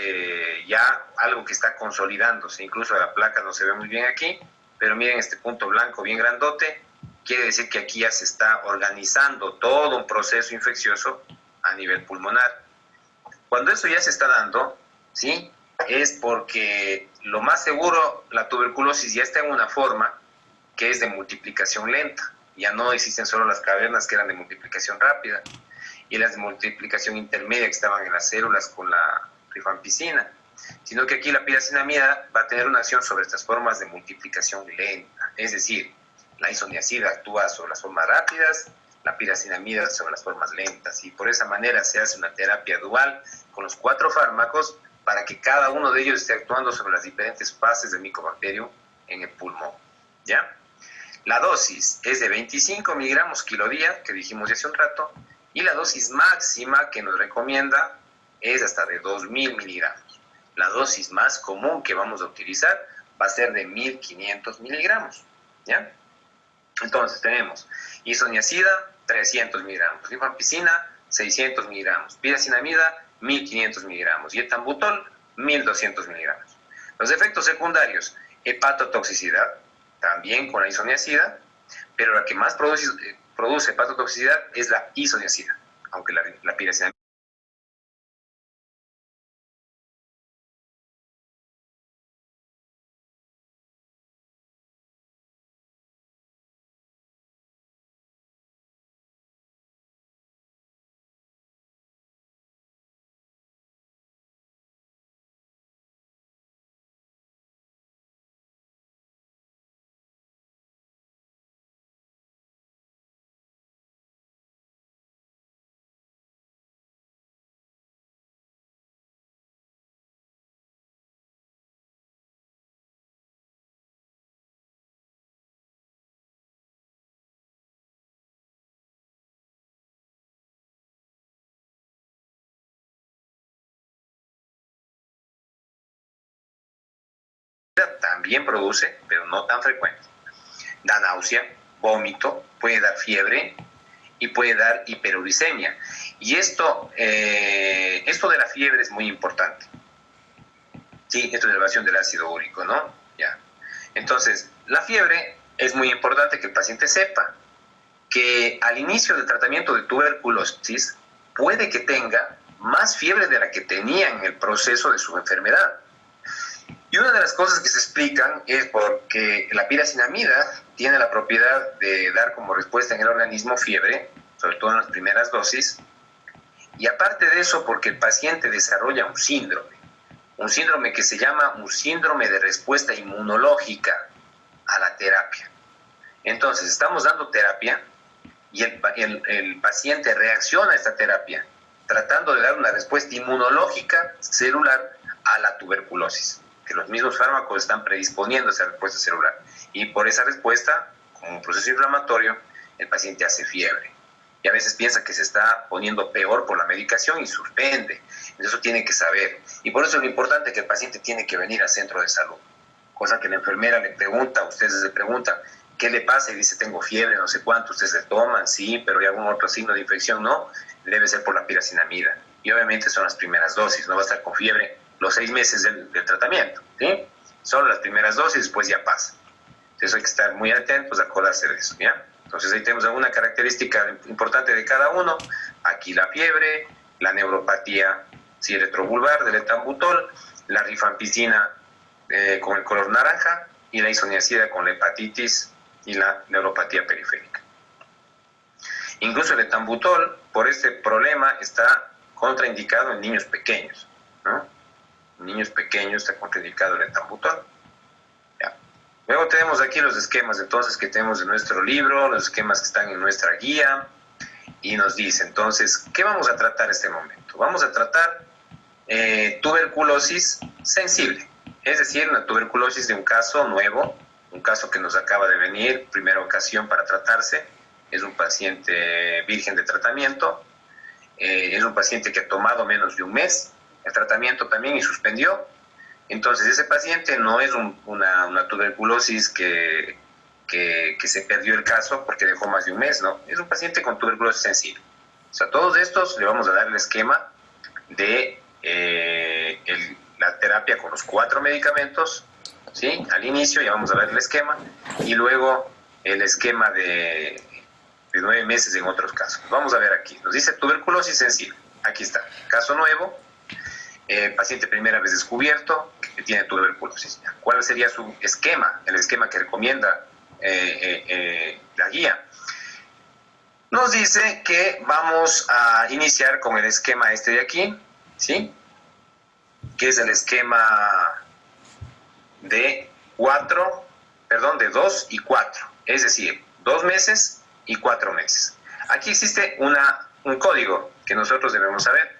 ya algo que está consolidándose. Incluso la placa no se ve muy bien aquí, pero miren este punto blanco bien grandote, quiere decir que aquí ya se está organizando todo un proceso infeccioso a nivel pulmonar. Cuando eso ya se está dando, ¿sí? Es porque lo más seguro, la tuberculosis ya está en una forma que es de multiplicación lenta. Ya no existen solo las cavernas que eran de multiplicación rápida y las de multiplicación intermedia que estaban en las células con la rifampicina, sino que aquí la piracinamida va a tener una acción sobre estas formas de multiplicación lenta. Es decir, la isoniazida actúa sobre las formas rápidas, la piracinamida sobre las formas lentas, y por esa manera se hace una terapia dual con los 4 fármacos para que cada uno de ellos esté actuando sobre las diferentes fases del micobacterio en el pulmón, ¿ya? La dosis es de 25 miligramos kilodía, que dijimos ya hace un rato, y la dosis máxima que nos recomienda es hasta de 2000 miligramos. La dosis más común que vamos a utilizar va a ser de 1500 miligramos, ¿ya? Entonces tenemos isoniazida, 300 miligramos, rifampicina, 600 miligramos, piracinamida, 1500 miligramos y etambutol, 1200 miligramos. Los efectos secundarios, hepatotoxicidad, también con la isoniazida, pero la que más produce hepatotoxicidad es la isoniazida, aunque la piracinamida también produce, pero no tan frecuente. Da náusea, vómito, puede dar fiebre y puede dar hiperuricemia. Y esto de la fiebre es muy importante. Sí, esto es elevación del ácido úrico, ¿no? Ya. Entonces, la fiebre es muy importante que el paciente sepa que al inicio del tratamiento de tuberculosis puede que tenga más fiebre de la que tenía en el proceso de su enfermedad. Y una de las cosas que se explican es porque la piracinamida tiene la propiedad de dar como respuesta en el organismo fiebre, sobre todo en las primeras dosis, y aparte de eso porque el paciente desarrolla un síndrome que se llama un síndrome de respuesta inmunológica a la terapia. Entonces, estamos dando terapia y el paciente reacciona a esta terapia tratando de dar una respuesta inmunológica celular a la tuberculosis, que los mismos fármacos están predisponiendo a esa respuesta celular. Y por esa respuesta, como un proceso inflamatorio, el paciente hace fiebre. Y a veces piensa que se está poniendo peor por la medicación y suspende. Eso tiene que saber. Y por eso es lo importante que el paciente tiene que venir al centro de salud. Cosa que la enfermera le pregunta, ustedes le preguntan, ¿qué le pasa? Y dice, tengo fiebre, no sé cuánto, ustedes le toman, sí, pero hay algún otro signo de infección, no, debe ser por la piracinamida. Y obviamente son las primeras dosis, no va a estar con fiebre los 6 meses del tratamiento, ¿sí? Solo las primeras dosis, después ya pasa. Entonces hay que estar muy atentos a acordarse de eso, ¿ya? Entonces ahí tenemos alguna característica importante de cada uno. Aquí la fiebre, la neuropatía sí, retrovulvar del etambutol, la rifampicina con el color naranja y la isoniazida con la hepatitis y la neuropatía periférica. Incluso el etambutol, por este problema, está contraindicado en niños pequeños, ¿no? niños pequeños está contraindicado el etambutol. ¿Ya? Luego tenemos aquí los esquemas entonces que tenemos en nuestro libro, los esquemas que están en nuestra guía, y nos dice entonces, ¿qué vamos a tratar en este momento? Vamos a tratar tuberculosis sensible, es decir, una tuberculosis de un caso nuevo, un caso que nos acaba de venir, primera ocasión para tratarse, es un paciente virgen de tratamiento, es un paciente que ha tomado menos de un mes el tratamiento también y suspendió. Entonces ese paciente no es una tuberculosis que se perdió el caso porque dejó más de un mes, ¿no? Es un paciente con tuberculosis sensible. O sea, a todos estos le vamos a dar el esquema de la terapia con los 4 medicamentos, ¿sí? Al inicio ya vamos a ver el esquema y luego el esquema de 9 meses en otros casos. Vamos a ver aquí. Nos dice tuberculosis sensible. Aquí está. Caso nuevo. Paciente primera vez descubierto que tiene tuberculosis. ¿Cuál sería su esquema? El esquema que recomienda la guía. Nos dice que vamos a iniciar con el esquema este de aquí, ¿sí? Que es el esquema de 2 y 4, es decir, 2 meses y 4 meses. Aquí existe un código que nosotros debemos saber,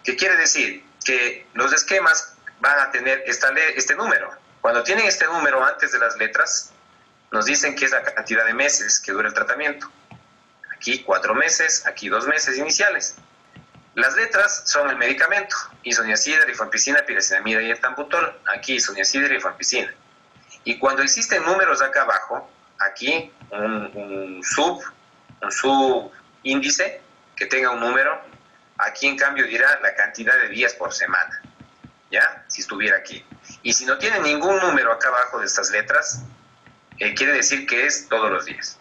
que quiere decir que los esquemas van a tener este número. Cuando tienen este número antes de las letras, nos dicen que es la cantidad de meses que dura el tratamiento. Aquí 4 meses, aquí 2 meses iniciales. Las letras son el medicamento: isoniazida, rifampicina, piracinamida y etambutol. Aquí isoniazida y rifampicina. Y cuando existen números acá abajo, aquí un subíndice que tenga un número, aquí en cambio dirá la cantidad de días por semana, ¿ya? Si estuviera aquí. Y si no tiene ningún número acá abajo de estas letras, quiere decir que es todos los días,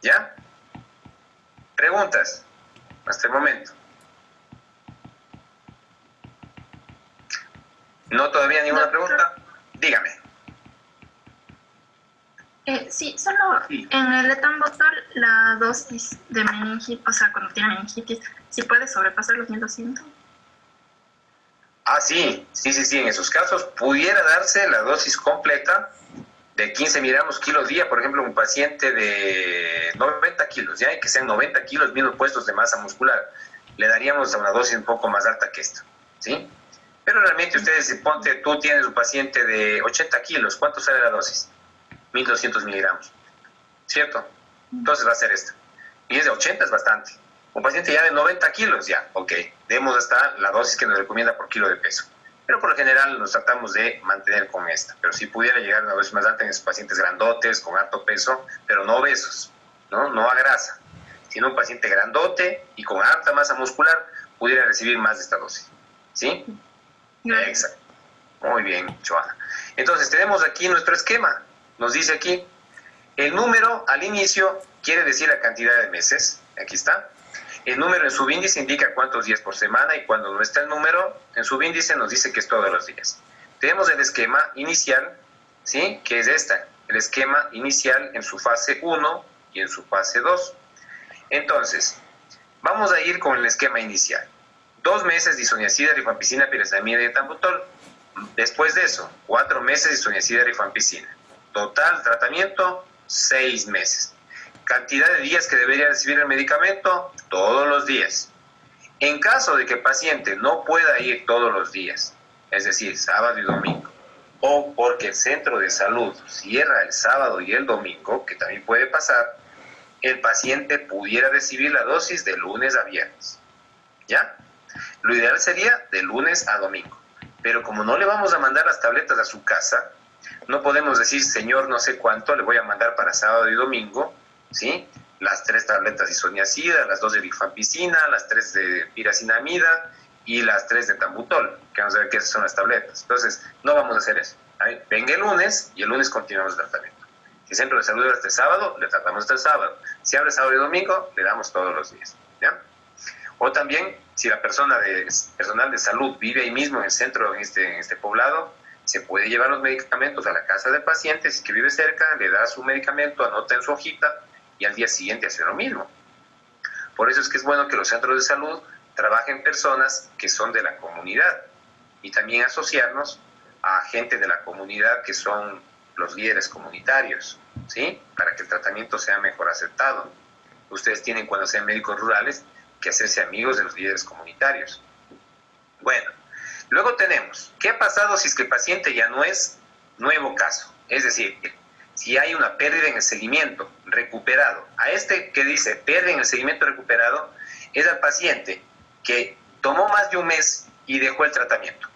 ¿ya? ¿Preguntas hasta el momento? ¿No todavía ninguna pregunta? Dígame. Sí, solo en el etambutol la dosis de meningitis, o sea, cuando tiene meningitis, ¿sí puede sobrepasar los 1200? Ah, sí, en esos casos pudiera darse la dosis completa de 15 miligramos kilo día, por ejemplo, un paciente de 90 kilos, ya, y que sean 90 kilos mismos puestos de masa muscular, le daríamos una dosis un poco más alta que esto, ¿sí? Pero realmente ustedes, si ponte, tú tienes un paciente de 80 kilos, ¿cuánto sale la dosis? 1200 miligramos, ¿cierto? Entonces va a ser esto. Y es de 80, es bastante. Un paciente ya de 90 kilos, ya, ok, demos hasta la dosis que nos recomienda por kilo de peso. Pero por lo general nos tratamos de mantener con esta. Pero si pudiera llegar a una dosis más alta en esos pacientes grandotes, con alto peso, pero no obesos, no a grasa, sino un paciente grandote y con alta masa muscular, pudiera recibir más de esta dosis. ¿Sí? Exacto. Muy bien, Joana. Entonces tenemos aquí nuestro esquema. Nos dice aquí, el número al inicio quiere decir la cantidad de meses. Aquí está. El número en subíndice indica cuántos días por semana, y cuando no está el número en subíndice nos dice que es todos los días. Tenemos el esquema inicial, ¿sí? Que es el esquema inicial en su fase 1 y en su fase 2. Entonces, vamos a ir con el esquema inicial. 2 meses de isoniazida, rifampicina, piracinamida y etambutol. Después de eso, 4 meses de isoniazida, rifampicina. Total tratamiento, 6 meses. Cantidad de días que debería recibir el medicamento, todos los días. En caso de que el paciente no pueda ir todos los días, es decir, sábado y domingo, o porque el centro de salud cierra el sábado y el domingo, que también puede pasar, el paciente pudiera recibir la dosis de lunes a viernes, ¿ya? Lo ideal sería de lunes a domingo, pero como no le vamos a mandar las tabletas a su casa, no podemos decir, señor, no sé cuánto, le voy a mandar para sábado y domingo, ¿sí? Las 3 tabletas de isoniazida, las 2 de rifampicina, las 3 de piracinamida y las 3 de etambutol, que vamos a ver que esas son las tabletas. Entonces, no vamos a hacer eso. ¿Ahí? Venga el lunes y el lunes continuamos el tratamiento. Si el centro de salud abre este sábado, le tratamos este sábado. Si abre sábado y domingo, le damos todos los días, ¿ya? O también, si la personal de salud vive ahí mismo en el centro, en este poblado, se puede llevar los medicamentos a la casa del paciente, si que vive cerca, le da su medicamento, anota en su hojita y al día siguiente hace lo mismo. Por eso es que es bueno que los centros de salud trabajen personas que son de la comunidad, y también asociarnos a gente de la comunidad que son los líderes comunitarios, ¿sí? Para que el tratamiento sea mejor aceptado. Ustedes tienen, cuando sean médicos rurales, que hacerse amigos de los líderes comunitarios. Bueno, luego tenemos, ¿qué ha pasado si es que el paciente ya no es nuevo caso? Es decir, si hay una pérdida en el seguimiento recuperado. A este que dice pérdida en el seguimiento recuperado es al paciente que tomó más de un mes y dejó el tratamiento,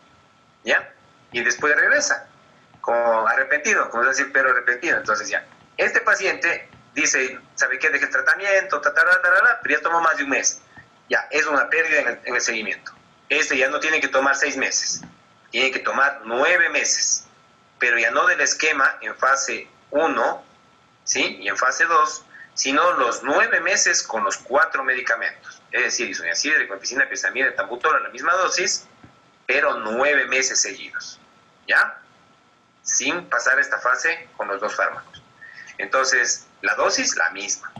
¿ya? Y después regresa, como arrepentido, como decir, pero arrepentido. Entonces ya, este paciente dice, ¿sabe qué? Dejé el tratamiento, pero ya tomó más de un mes. Ya, es una pérdida en el seguimiento. Este ya no tiene que tomar 6 meses, tiene que tomar 9 meses, pero ya no del esquema en fase 1, ¿sí? Y en fase 2, sino los 9 meses con los 4 medicamentos. Es decir, isoniazida, rifampicina, piezamida, etambutol, la misma dosis, pero 9 meses seguidos, ¿ya? Sin pasar esta fase con los 2 fármacos. Entonces, la dosis, la misma.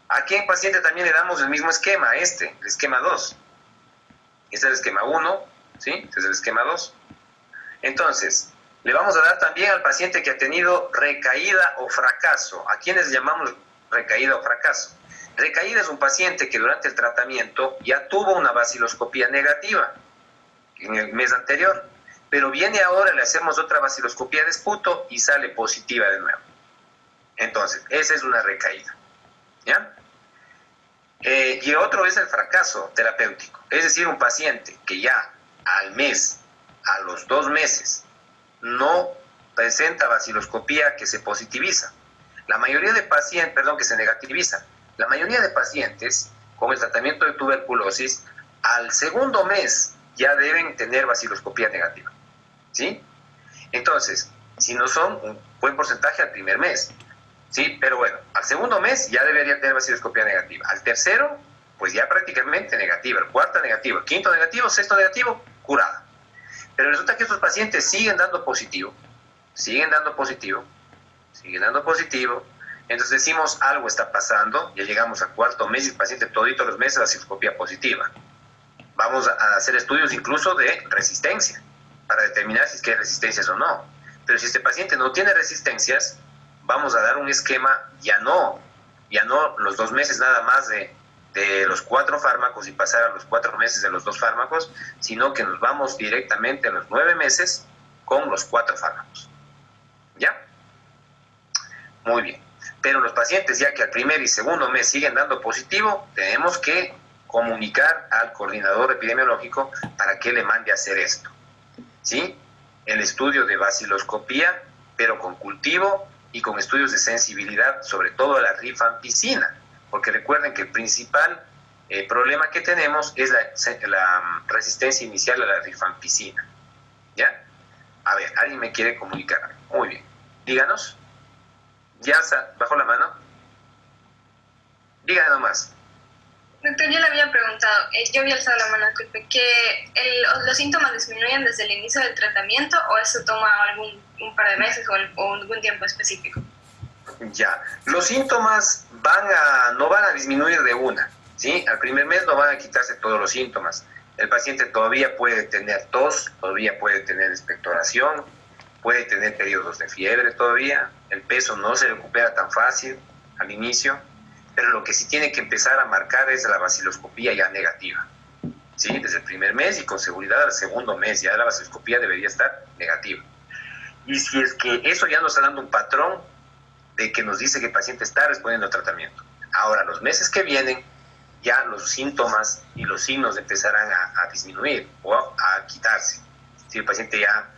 ¿A qué paciente también le damos el mismo esquema? El esquema 2. Este es el esquema 1, ¿sí? Este es el esquema 2. Entonces, le vamos a dar también al paciente que ha tenido recaída o fracaso. ¿A quiénes llamamos recaída o fracaso? Recaída es un paciente que durante el tratamiento ya tuvo una vaciloscopía negativa en el mes anterior, pero viene ahora, le hacemos otra vaciloscopía de esputo y sale positiva de nuevo. Entonces, esa es una recaída, ¿ya? Y otro es el fracaso terapéutico, es decir, un paciente que ya al mes, a los 2 meses, no presenta vaciloscopía que se positiviza. La mayoría de pacientes, que se negativiza. La mayoría de pacientes con el tratamiento de tuberculosis, al segundo mes ya deben tener vaciloscopía negativa, ¿sí? Entonces, si no son un buen porcentaje al primer mes, ¿sí? Pero bueno, al segundo mes ya debería tener vaciloscopía negativa. Al tercero, pues ya prácticamente negativa. El cuarto negativo, el quinto negativo, sexto negativo, curada. Pero resulta que estos pacientes siguen dando positivo. Entonces decimos, algo está pasando, ya llegamos al cuarto mes y el paciente todito los meses vaciloscopía positiva. Vamos a hacer estudios incluso de resistencia, para determinar si es que hay resistencias o no. Pero si este paciente no tiene resistencias, vamos a dar un esquema, ya no los 2 meses nada más de los 4 fármacos y pasar a los 4 meses de los 2 fármacos, sino que nos vamos directamente a los 9 meses con los 4 fármacos. ¿Ya? Muy bien. Pero los pacientes ya que al primer y segundo mes siguen dando positivo, tenemos que comunicar al coordinador epidemiológico para que le mande a hacer esto, ¿sí? El estudio de vaciloscopía, pero con cultivo y con estudios de sensibilidad, sobre todo a la rifampicina, porque recuerden que el principal problema que tenemos es la resistencia inicial a la rifampicina, ¿ya? A ver, ¿alguien me quiere comunicar algo? Muy bien, díganos. ¿Ya bajó la mano? Díganos nomás. Doctor, yo le había preguntado, yo había alzado la mano, disculpe, que los síntomas disminuyen desde el inicio del tratamiento o eso toma un par de meses o algún tiempo específico. Ya, los síntomas no van a disminuir de una, ¿sí? Al primer mes no van a quitarse todos los síntomas. El paciente todavía puede tener tos, todavía puede tener expectoración, puede tener periodos de fiebre todavía, el peso no se recupera tan fácil al inicio, pero lo que sí tiene que empezar a marcar es la vaciloscopía ya negativa, ¿sí? Desde el primer mes y con seguridad al segundo mes ya la vaciloscopía debería estar negativa. Y si es que eso ya nos está dando un patrón de que nos dice que el paciente está respondiendo al tratamiento. Ahora, los meses que vienen, ya los síntomas y los signos empezarán a disminuir o a quitarse. Si el paciente ya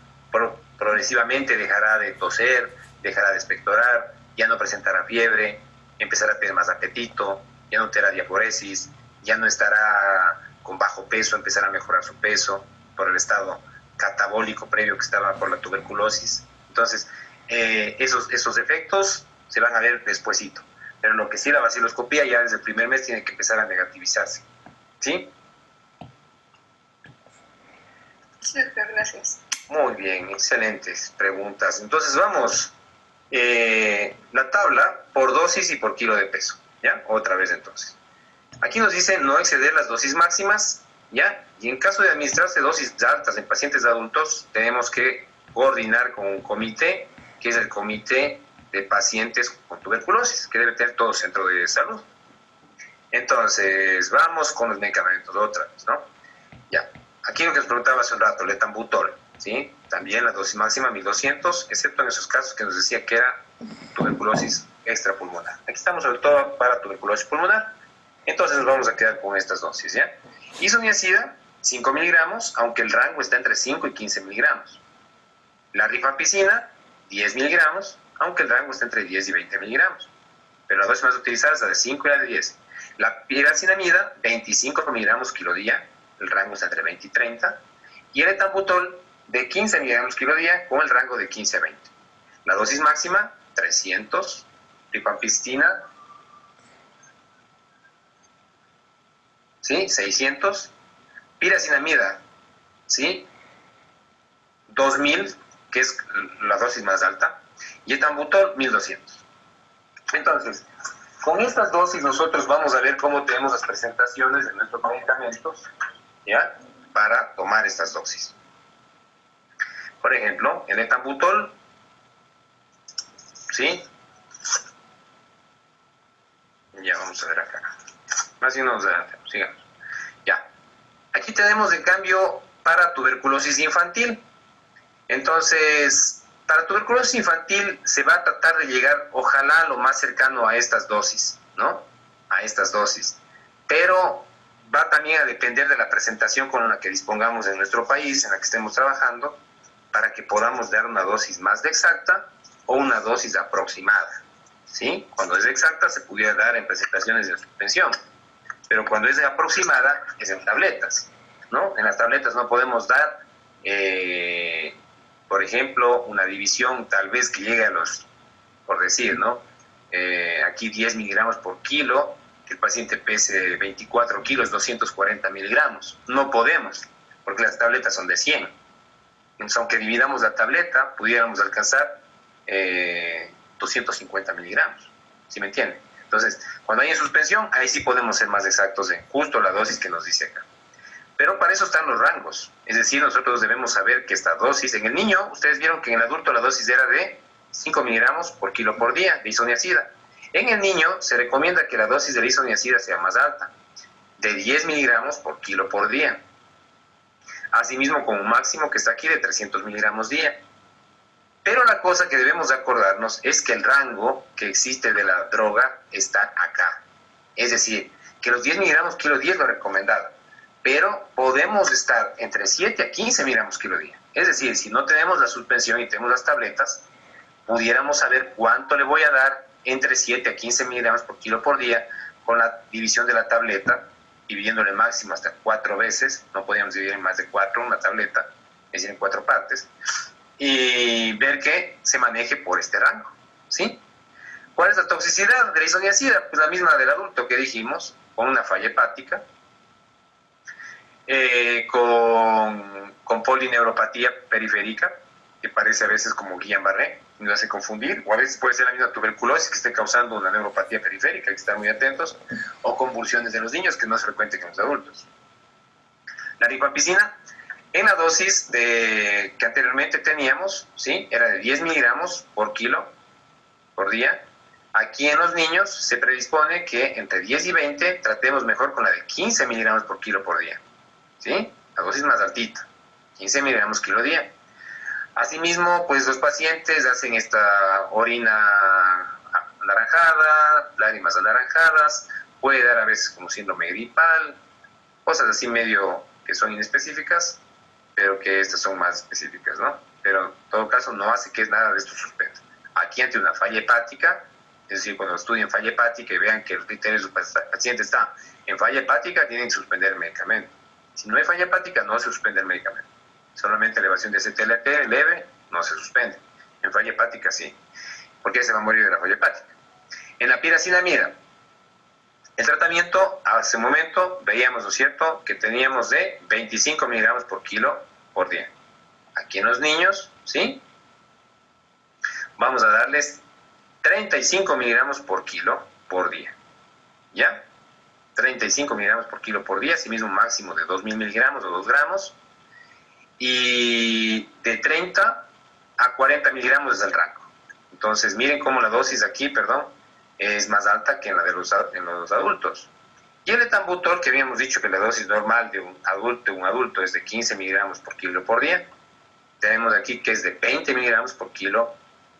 progresivamente dejará de toser, dejará de expectorar, ya no presentará fiebre, empezará a tener más apetito, ya no tendrá diaforesis, ya no estará con bajo peso, empezará a mejorar su peso por el estado catabólico previo que estaba por la tuberculosis. Entonces, esos efectos se van a ver despuesito. Pero lo que sí, la vaciloscopía ya desde el primer mes tiene que empezar a negativizarse. ¿Sí? Sí, gracias. Muy bien, excelentes preguntas. Entonces vamos, la tabla por dosis y por kilo de peso, ¿ya? Otra vez entonces. Aquí nos dice no exceder las dosis máximas ¿ya? Y en caso de administrarse dosis altas en pacientes adultos, tenemos que coordinar con un comité, que es el comité de pacientes con tuberculosis, que debe tener todo centro de salud. Entonces, vamos con los medicamentos otra vez, ¿no? Ya, aquí lo que os preguntaba hace un rato, el etambutol, ¿sí? También la dosis máxima 1200, excepto en esos casos que nos decía que era tuberculosis extrapulmonar. Aquí estamos sobre todo para tuberculosis pulmonar, entonces nos vamos a quedar con estas dosis, ¿ya? Isoniazida, 5 miligramos, aunque el rango está entre 5 y 15 miligramos. La rifampicina, 10 miligramos, aunque el rango está entre 10 y 20 miligramos. Pero la dosis más utilizada es la de 5 y la de 10. La piracinamida, 25 miligramos kilo día, el rango está entre 20 y 30. Y el etambutol, de 15 miligramos kilo día, con el rango de 15 a 20. La dosis máxima, 300. Rifampicina, ¿sí? 600. Piracinamida, ¿sí? 2000, que es la dosis más alta. Y etambutol, 1200. Entonces, con estas dosis nosotros vamos a ver cómo tenemos las presentaciones de nuestros medicamentos, ¿ya? Para tomar estas dosis. Por ejemplo, el etambutol, ¿sí? Ya vamos a ver acá. Más bien nos adelantemos, sigamos. Ya. Aquí tenemos, en cambio, para tuberculosis infantil. Entonces, para tuberculosis infantil se va a tratar de llegar, ojalá, lo más cercano a estas dosis, ¿no? A estas dosis. Pero va también a depender de la presentación con la que dispongamos en nuestro país, en la que estemos trabajando, para que podamos dar una dosis más exacta o una dosis aproximada, ¿sí? Cuando es exacta se pudiera dar en presentaciones de suspensión, pero cuando es aproximada es en tabletas, ¿no? En las tabletas no podemos dar, por ejemplo, una división tal vez que llegue a los, por decir, ¿no? Aquí 10 miligramos por kilo, que el paciente pese 24 kilos, 240 miligramos. No podemos, porque las tabletas son de 100. Entonces, aunque dividamos la tableta, pudiéramos alcanzar 250 miligramos, ¿sí me entienden? Entonces, cuando hay en suspensión, ahí sí podemos ser más exactos en justo la dosis que nos dice acá. Pero para eso están los rangos. Es decir, nosotros debemos saber que esta dosis, en el niño, ustedes vieron que en el adulto la dosis era de 5 miligramos por kilo por día de isoniazida. En el niño se recomienda que la dosis de la isoniazida sea más alta, de 10 miligramos por kilo por día. Asimismo, con un máximo que está aquí de 300 miligramos día. Pero la cosa que debemos acordarnos es que el rango que existe de la droga está acá. Es decir, que los 10 miligramos kilo día es lo recomendado. Pero podemos estar entre 7 a 15 miligramos kilo día. Es decir, si no tenemos la suspensión y tenemos las tabletas, pudiéramos saber cuánto le voy a dar entre 7 a 15 miligramos por kilo por día con la división de la tableta, dividiéndole máximo hasta 4 veces. No podíamos dividir en más de 4 una tableta, es decir, en 4 partes. Y ver que se maneje por este rango, ¿sí? ¿Cuál es la toxicidad de la isoniazida? Pues la misma del adulto que dijimos, con una falla hepática, con polineuropatía periférica, que parece a veces como Guillain-Barré, nos hace confundir, o a veces puede ser la misma tuberculosis que esté causando una neuropatía periférica, hay que estar muy atentos, o convulsiones de los niños, que es más frecuente que en los adultos. La rifampicina, en la dosis que anteriormente teníamos, ¿sí? Era de 10 miligramos por kilo por día. Aquí en los niños se predispone que entre 10 y 20 tratemos mejor con la de 15 miligramos por kilo por día, ¿sí? La dosis más altita, 15 miligramos kilo día. Asimismo, pues los pacientes hacen esta orina anaranjada, lágrimas anaranjadas, puede dar a veces como síndrome gripal, cosas así medio que son inespecíficas, pero que estas son más específicas, ¿no? Pero en todo caso no hace que nada de esto suspenda. Aquí ante una falla hepática, es decir, cuando estudien falla hepática y vean que el criterio del paciente está en falla hepática, tienen que suspender el medicamento. Si no hay falla hepática, no se suspende el medicamento. Solamente elevación de ACTLT leve, no se suspende. En falla hepática sí, porque se va a morir de la falla hepática. En la piracinamida, el tratamiento, hace un momento veíamos, ¿no es cierto?, que teníamos de 25 miligramos por kilo por día. Aquí en los niños, ¿sí?, vamos a darles 35 miligramos por kilo por día. ¿Ya? 35 75 miligramos por kilo por día, asimismo un máximo de 2.000 miligramos o 2 gramos, y de 30 a 40 miligramos es el rango. Entonces, miren cómo la dosis aquí, perdón, es más alta que en la de los adultos. Y el etambutol, que habíamos dicho que la dosis normal de un adulto es de 15 miligramos por kilo por día, tenemos aquí que es de 20 miligramos por kilo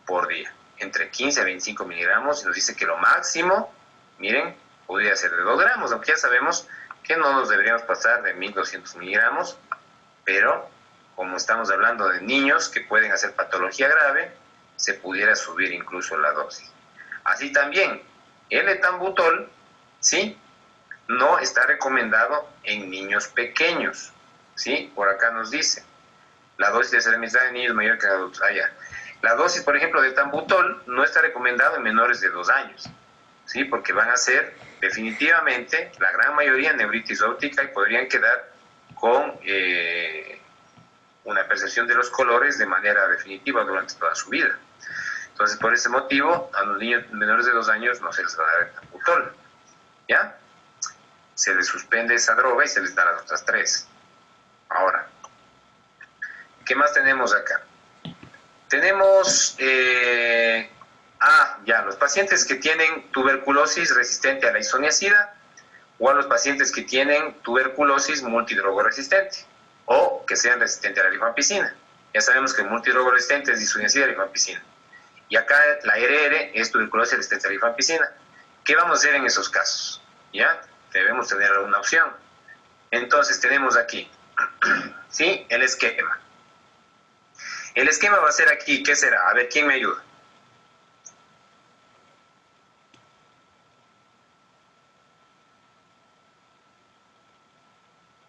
por día, entre 15 a 25 miligramos, y nos dice que lo máximo, miren, podría ser de 2 gramos, aunque ya sabemos que no nos deberíamos pasar de 1.200 miligramos, pero como estamos hablando de niños que pueden hacer patología grave, se pudiera subir incluso la dosis. Así también, el etambutol, ¿sí?, no está recomendado en niños pequeños, ¿sí? Por acá nos dice, la dosis de salamizada en niños mayor que en adultos. La dosis, por ejemplo, de etambutol no está recomendado en menores de 2 años, ¿sí? Porque van a ser definitivamente, la gran mayoría, neuritis óptica y podrían quedar con una percepción de los colores de manera definitiva durante toda su vida. Entonces, por ese motivo, a los niños menores de 2 años no se les va a dar etambutol, ¿ya? Se les suspende esa droga y se les da las otras 3. Ahora, ¿qué más tenemos acá? Tenemos, los pacientes que tienen tuberculosis resistente a la isoniazida o a los pacientes que tienen tuberculosis multidrogoresistente o que sean resistentes a la rifampicina. Ya sabemos que el multidrogoresistente es isoniazida y rifampicina. Y acá la RR es tuberculosis resistente a la rifampicina. ¿Qué vamos a hacer en esos casos? ¿Ya? Debemos tener alguna opción. Entonces tenemos aquí, ¿sí?, el esquema. El esquema va a ser aquí, ¿qué será? A ver, ¿quién me ayuda?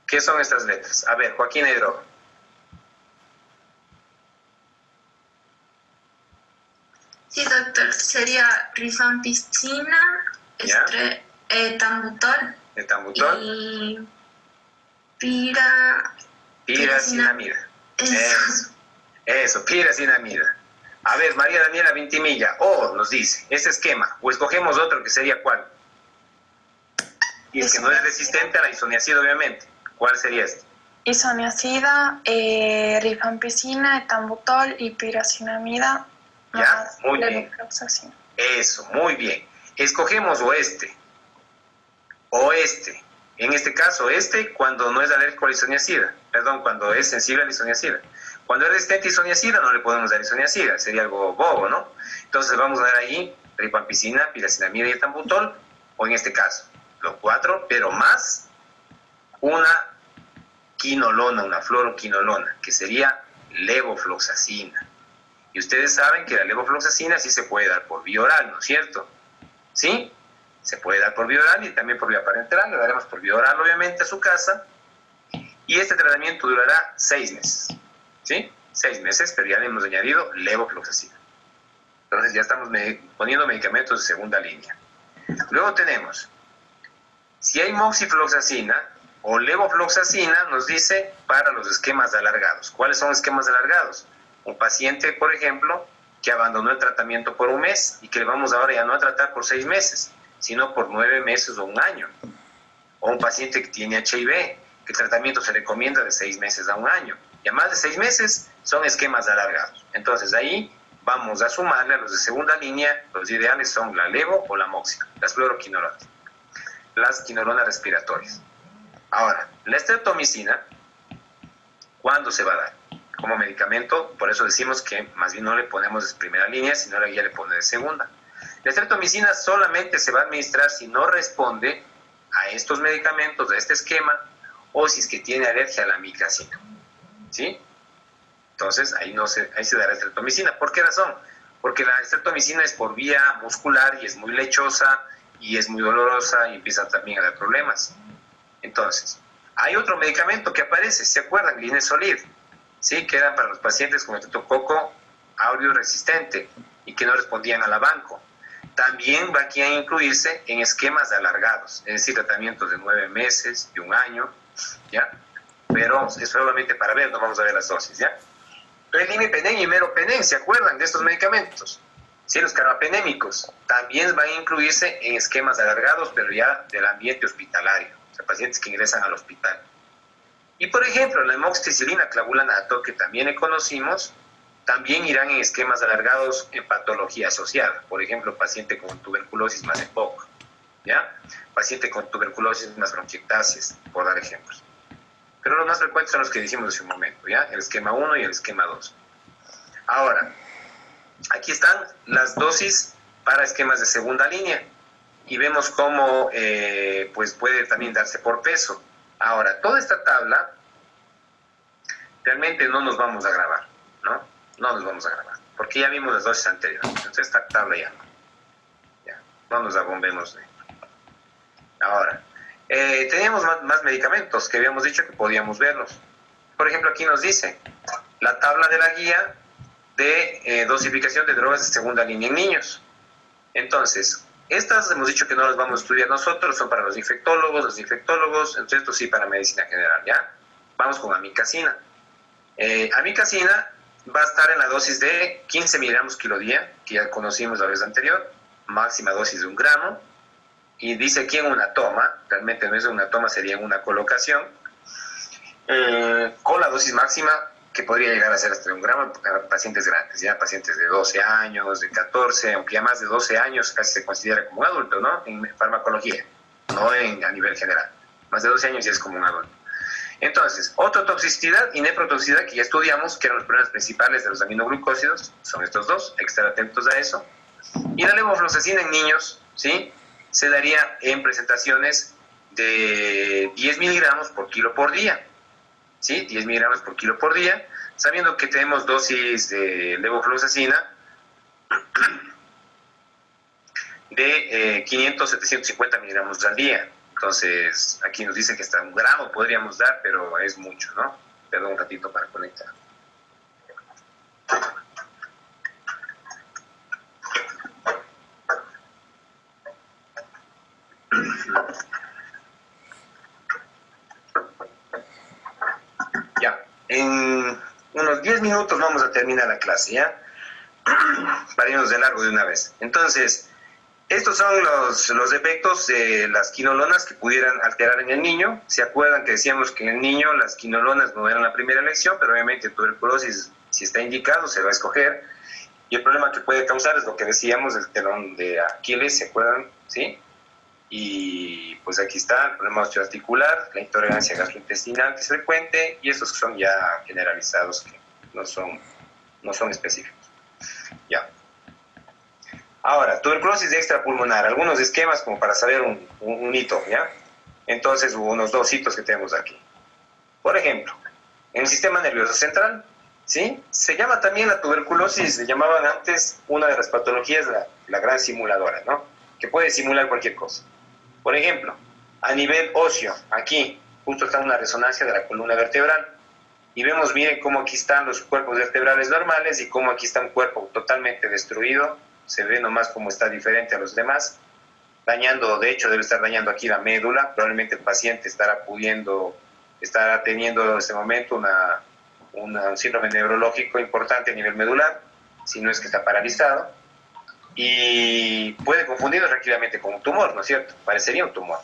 ¿Qué son estas letras? A ver, Joaquín Hidro. Sí, doctor, sería rifampicina, etambutol y piracinamida. Eso, piracinamida. A ver, María Daniela Vintimilla, nos dice, ese esquema, o escogemos otro que sería ¿cuál? Y es que no es resistente a la isoniazida, obviamente. ¿Cuál sería este? Isoniazida, rifampicina, etambutol y piracinamida. Ya, muy bien. Eso, muy bien. Escogemos o este. En este caso, cuando no es alérgico a la isoniazida. Perdón, cuando es sensible a la isoniazida. Cuando es resistente a isoniazida no le podemos dar isoniazida. Sería algo bobo, ¿no? Entonces vamos a dar ahí rifampicina, piracinamida y etambutol. O en este caso, los 4, pero más una quinolona, una fluoroquinolona, que sería levofloxacina. Y ustedes saben que la levofloxacina sí se puede dar por vía oral, ¿no es cierto? ¿Sí? Se puede dar por vía oral y también por vía parenteral. Le daremos por vía oral, obviamente, a su casa. Y este tratamiento durará 6 meses. ¿Sí? 6 meses, pero ya le hemos añadido levofloxacina. Entonces ya estamos poniendo medicamentos de segunda línea. Luego tenemos, si hay moxifloxacina o levofloxacina, nos dice para los esquemas alargados. ¿Cuáles son esquemas alargados? Un paciente, por ejemplo, que abandonó el tratamiento por 1 mes y que le vamos ahora ya no a tratar por 6 meses, sino por 9 meses o 1 año. O un paciente que tiene HIV, que el tratamiento se recomienda de 6 meses a 1 año. Y a más de 6 meses son esquemas alargados. Entonces ahí vamos a sumarle a los de segunda línea. Los ideales son la levo o la moxia, las fluoroquinolonas, las quinolonas respiratorias. Ahora, la streptomicina, ¿cuándo se va a dar? Como medicamento, por eso decimos que más bien no le ponemos de primera línea, sino ya le pone de segunda. La streptomicina solamente se va a administrar si no responde a estos medicamentos, a este esquema, o si es que tiene alergia a la micacina. ¿Sí? Entonces, ahí se dará streptomicina. ¿Por qué razón? Porque la streptomicina es por vía muscular y es muy lechosa y es muy dolorosa y empieza también a dar problemas. Entonces, hay otro medicamento que aparece, ¿se acuerdan? Linezolid, ¿sí? Que eran para los pacientes con estreptococo aureus resistente y que no respondían a la banco. También va aquí a incluirse en esquemas alargados, es decir, tratamientos de 9 meses, de 1 año, ¿ya? Pero es solamente para ver, no vamos a ver las dosis, ¿ya? Imipenen y meropenem, ¿se acuerdan de estos medicamentos? Sí, los carbapenémicos también van a incluirse en esquemas alargados, pero ya del ambiente hospitalario, o sea, pacientes que ingresan al hospital. Y por ejemplo, la amoxicilina clavulanato, que también conocimos, también irán en esquemas alargados en patología asociada. Por ejemplo, paciente con tuberculosis más EPOC, ¿ya? Paciente con tuberculosis más bronquiectasias, por dar ejemplos. Pero los más frecuentes son los que dijimos hace un momento, ¿ya? El esquema 1 y el esquema 2. Ahora, aquí están las dosis para esquemas de segunda línea y vemos cómo pues puede también darse por peso. Ahora, toda esta tabla realmente no nos vamos a grabar, ¿no? No nos vamos a grabar, porque ya vimos las dosis anteriores. Entonces esta tabla ya no nos abombemos. Ahora, teníamos más medicamentos que habíamos dicho que podíamos verlos. Por ejemplo, aquí nos dice la tabla de la guía de dosificación de drogas de segunda línea en niños. Entonces, estas hemos dicho que no las vamos a estudiar nosotros, son para los infectólogos, entonces esto sí para medicina general, ¿ya? Vamos con amicacina. Amicacina va a estar en la dosis de 15 miligramos kilo día, que ya conocimos la vez anterior, máxima dosis de 1 gramo, y dice aquí en una toma, realmente no es una toma, sería en una colocación, con la dosis máxima que podría llegar a ser hasta 1 gramo para pacientes grandes, ya pacientes de 12 años, de 14, aunque ya más de 12 años casi se considera como un adulto, ¿no? En farmacología, no a nivel general. Más de 12 años ya es como un adulto. Entonces, ototoxicidad y neprotoxicidad, que ya estudiamos, que eran los problemas principales de los aminoglucósidos, son estos dos, hay que estar atentos a eso. Y la levofloxacina en niños, ¿sí? Se daría en presentaciones de 10 miligramos por kilo por día, ¿sí? 10 miligramos por kilo por día, sabiendo que tenemos dosis de levofloxacina de 500-750 miligramos al día. Entonces, aquí nos dice que hasta 1 gramo podríamos dar, pero es mucho, ¿no? Perdón un ratito para conectar. Ya, en unos 10 minutos vamos a terminar la clase, ¿ya? Para irnos de largo de una vez. Entonces, estos son los efectos de las quinolonas que pudieran alterar en el niño. ¿Se acuerdan que decíamos que en el niño las quinolonas no eran la primera elección, pero obviamente tuberculosis, si está indicado, se va a escoger? Y el problema que puede causar es lo que decíamos, el telón de Aquiles, ¿se acuerdan? ¿Sí? Y pues aquí está el problema osteoarticular, la intolerancia gastrointestinal que es frecuente, y estos son ya generalizados, que no son específicos. Ya. Ahora, tuberculosis extrapulmonar, algunos esquemas como para saber un hito, ¿ya? Entonces, hubo unos 2 hitos que tenemos aquí. Por ejemplo, en el sistema nervioso central, ¿sí? Se llama también la tuberculosis, se llamaban antes una de las patologías, la gran simuladora, ¿no? Que puede simular cualquier cosa. Por ejemplo, a nivel óseo, aquí, justo está una resonancia de la columna vertebral, y vemos, miren, cómo aquí están los cuerpos vertebrales normales y cómo aquí está un cuerpo totalmente destruido. Se ve nomás cómo está diferente a los demás, dañando, de hecho debe estar dañando aquí la médula, probablemente el paciente estará teniendo en este momento un síndrome neurológico importante a nivel medular, si no es que está paralizado, y puede confundirnos tranquilamente con un tumor, ¿no es cierto? Parecería un tumor.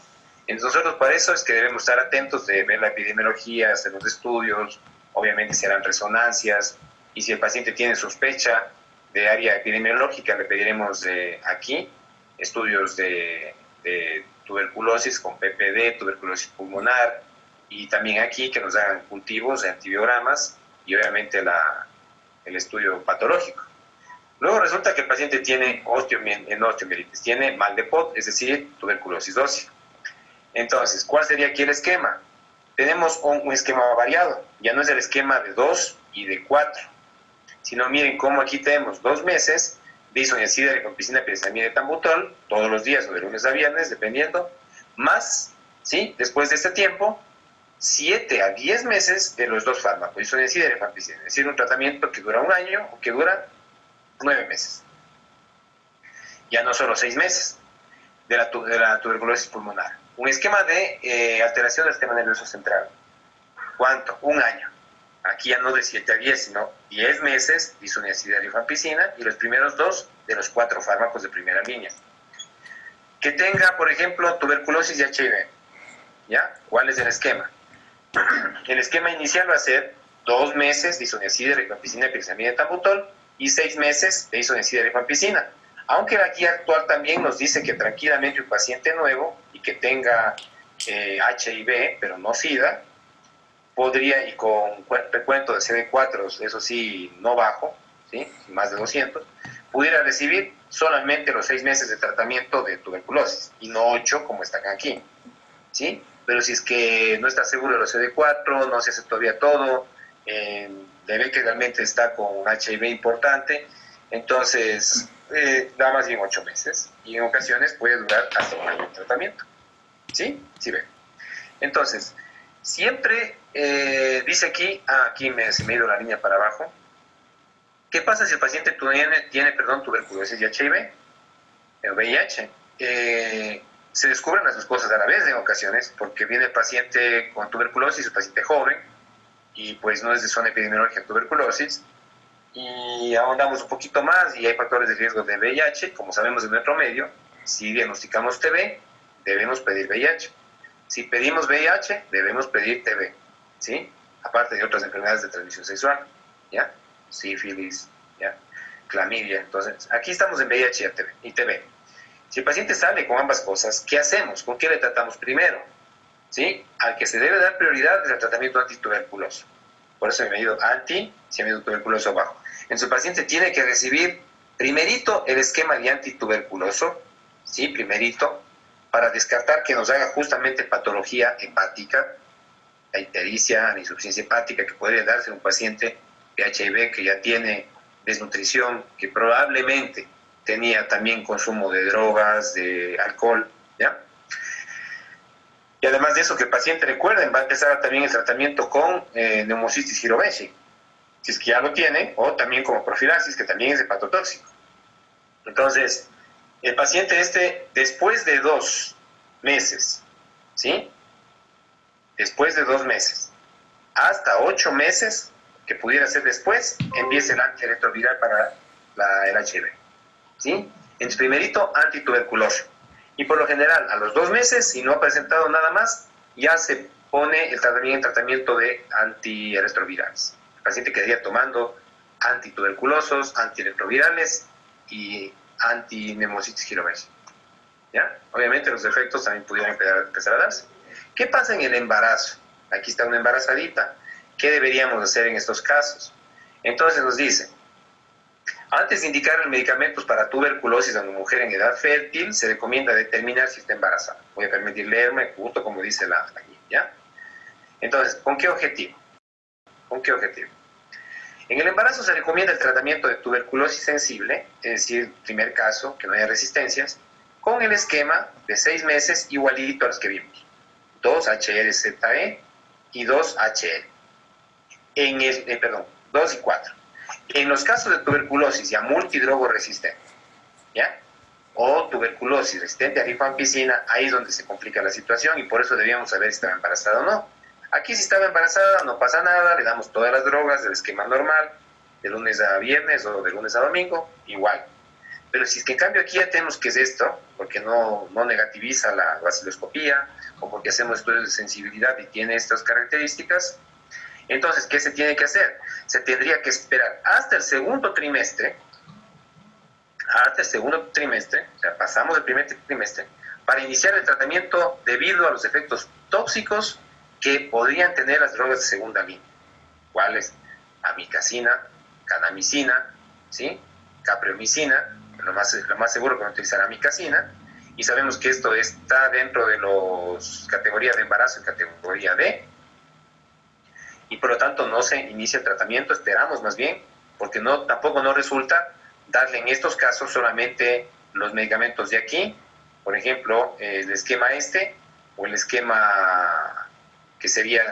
Entonces nosotros para eso es que debemos estar atentos de ver la epidemiología, hacer los estudios, obviamente se harán resonancias, y si el paciente tiene sospecha de área epidemiológica, le pediremos aquí estudios de tuberculosis con PPD, tuberculosis pulmonar, y también aquí que nos hagan cultivos de antibiogramas y obviamente el estudio patológico. Luego resulta que el paciente tiene osteomielitis, tiene mal de Pot, es decir, tuberculosis ósea. Entonces, ¿cuál sería aquí el esquema? Tenemos un esquema variado, ya no es el esquema de 2 y de 4, sino miren cómo aquí tenemos 2 meses de isoniazida, rifampicina, piresinamida y etambutol, todos los días o de lunes a viernes, dependiendo, más, ¿sí? Después de este tiempo, 7 a 10 meses de los 2 fármacos, isoniazida y rifampicina, es decir, un tratamiento que dura 1 año o que dura 9 meses. Ya no solo 6 meses de la tuberculosis pulmonar. Un esquema de alteración del sistema nervioso central. ¿Cuánto? 1 año. Aquí ya no de 7 a 10, sino 10 meses de isoniazida y rifampicina y los primeros 2 de los 4 fármacos de primera línea. Que tenga, por ejemplo, tuberculosis y HIV. ¿Ya? ¿Cuál es el esquema? El esquema inicial va a ser 2 meses de isoniazida, rifampicina, piroxamida, etambutol y 6 meses de isoniazida, rifampicina. Aunque la guía actual también nos dice que tranquilamente un paciente nuevo y que tenga HIV, pero no SIDA, podría, y con recuento de CD4, eso sí, no bajo, ¿sí? Más de 200, pudiera recibir solamente los 6 meses de tratamiento de tuberculosis y no 8 como están aquí, ¿sí? Pero si es que no está seguro de los CD4, no se hace todavía todo, le ve que realmente está con un HIV importante, entonces da más bien 8 meses y en ocasiones puede durar hasta 1 año de tratamiento, ¿sí? Sí ve. Entonces, siempre dice aquí, aquí se me ha ido la línea para abajo, ¿qué pasa si el paciente tiene tuberculosis y HIV? El VIH. Se descubren las 2 cosas a la vez en ocasiones, porque viene el paciente con tuberculosis, el paciente joven, y pues no es de zona epidemiológica de tuberculosis, y ahondamos un poquito más y hay factores de riesgo de VIH, como sabemos en nuestro medio, si diagnosticamos TB, debemos pedir VIH. Si pedimos VIH, debemos pedir TB, ¿sí? Aparte de otras enfermedades de transmisión sexual, ¿ya? Sífilis, ¿ya? Clamidia. Entonces, aquí estamos en VIH y TB. Si el paciente sale con ambas cosas, ¿qué hacemos? ¿Con qué le tratamos primero? ¿Sí? Al que se debe dar prioridad es el tratamiento antituberculoso. Por eso me he ido si me he ido tuberculoso bajo. En su paciente tiene que recibir primerito el esquema de antituberculoso, ¿sí? Primerito, para descartar que nos haga justamente patología hepática, la ictericia, la insuficiencia hepática que podría darse a un paciente de HIV que ya tiene desnutrición, que probablemente tenía también consumo de drogas, de alcohol, ¿ya? Y además de eso, que el paciente, recuerden, va a empezar también el tratamiento con neumocistis girovesi, si es que ya lo tiene, o también como profilaxis, que también es hepatotóxico. Entonces, el paciente después de 2 meses, ¿sí? Después de 2 meses, hasta 8 meses, que pudiera ser después, empieza el antirretroviral para el HIV, ¿sí? En primerito, antituberculoso. Y por lo general, a los 2 meses, si no ha presentado nada más, ya se pone el tratamiento de antirretrovirales. El paciente quedaría tomando antituberculosos, antirretrovirales y antinemocitis girovesi, ¿ya? Obviamente los efectos también pudieran empezar a darse. ¿Qué pasa en el embarazo? Aquí está una embarazadita. ¿Qué deberíamos hacer en estos casos? Entonces nos dice, antes de indicar los medicamentos para tuberculosis a una mujer en edad fértil, se recomienda determinar si está embarazada. Voy a permitir leerme justo como dice la guía, ¿ya? Entonces, ¿con qué objetivo? ¿Con qué objetivo? En el embarazo se recomienda el tratamiento de tuberculosis sensible, es decir, primer caso, que no haya resistencias, con el esquema de 6 meses igualito a los que vimos. 2 HRZE y 2 HL. 2 y 4. En los casos de tuberculosis ya multidrogo resistente, ¿ya? O tuberculosis resistente a rifampicina, ahí es donde se complica la situación y por eso debíamos saber si estaba embarazada o no. Aquí si estaba embarazada no pasa nada, le damos todas las drogas del esquema normal, de lunes a viernes o de lunes a domingo, igual. Pero si es que en cambio aquí ya tenemos que es esto, porque no negativiza la vaciloscopía o porque hacemos estudios de sensibilidad y tiene estas características, entonces, ¿qué se tiene que hacer? Se tendría que esperar hasta el segundo trimestre, o sea, pasamos el primer trimestre, para iniciar el tratamiento debido a los efectos tóxicos que podrían tener las drogas de segunda línea. ¿Cuáles? Amicacina, kanamicina, ¿sí? Capreomicina, lo más seguro que van a utilizar amicacina, y sabemos que esto está dentro de las categorías de embarazo en categoría D, y por lo tanto no se inicia el tratamiento, esperamos más bien, porque tampoco no resulta darle en estos casos solamente los medicamentos de aquí, por ejemplo, el esquema o el esquema que sería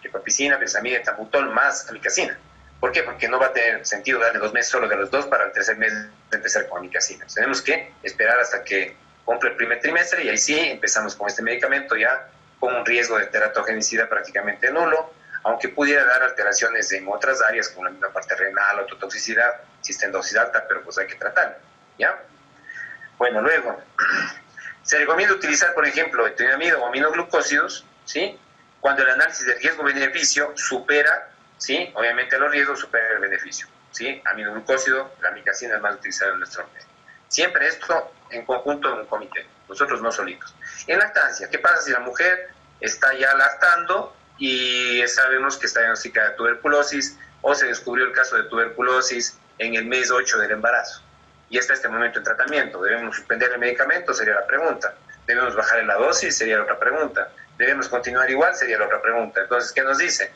rifampicina, benzamida, etambutol más amicacina. ¿Por qué? Porque no va a tener sentido darle 2 meses solo de los dos para el tercer mes de empezar con amicacina. Tenemos que esperar hasta que cumple el primer trimestre y ahí sí empezamos con este medicamento ya con un riesgo de teratogenicidad prácticamente nulo, aunque pudiera dar alteraciones en otras áreas como la misma parte renal, ototoxicidad, si está en dosis alta, pero pues hay que tratarlo. ¿ya? Bueno, luego, se recomienda utilizar, por ejemplo, etinolamida o aminoglucósidos, ¿sí? Cuando el análisis de riesgo-beneficio supera, ¿sí? Obviamente los riesgos superan el beneficio, ¿sí? Aminoglucósido, la amicacina es más utilizada en nuestro medio. Siempre esto en conjunto en un comité, nosotros no solitos. En lactancia, ¿qué pasa si la mujer está ya lactando y sabemos que está diagnosticada de tuberculosis o se descubrió el caso de tuberculosis en el mes 8 del embarazo? Y está este momento de tratamiento. ¿Debemos suspender el medicamento? Sería la pregunta. ¿Debemos bajar la dosis? Sería la otra pregunta. ¿Debemos continuar igual? Sería la otra pregunta. Entonces, ¿qué nos dice?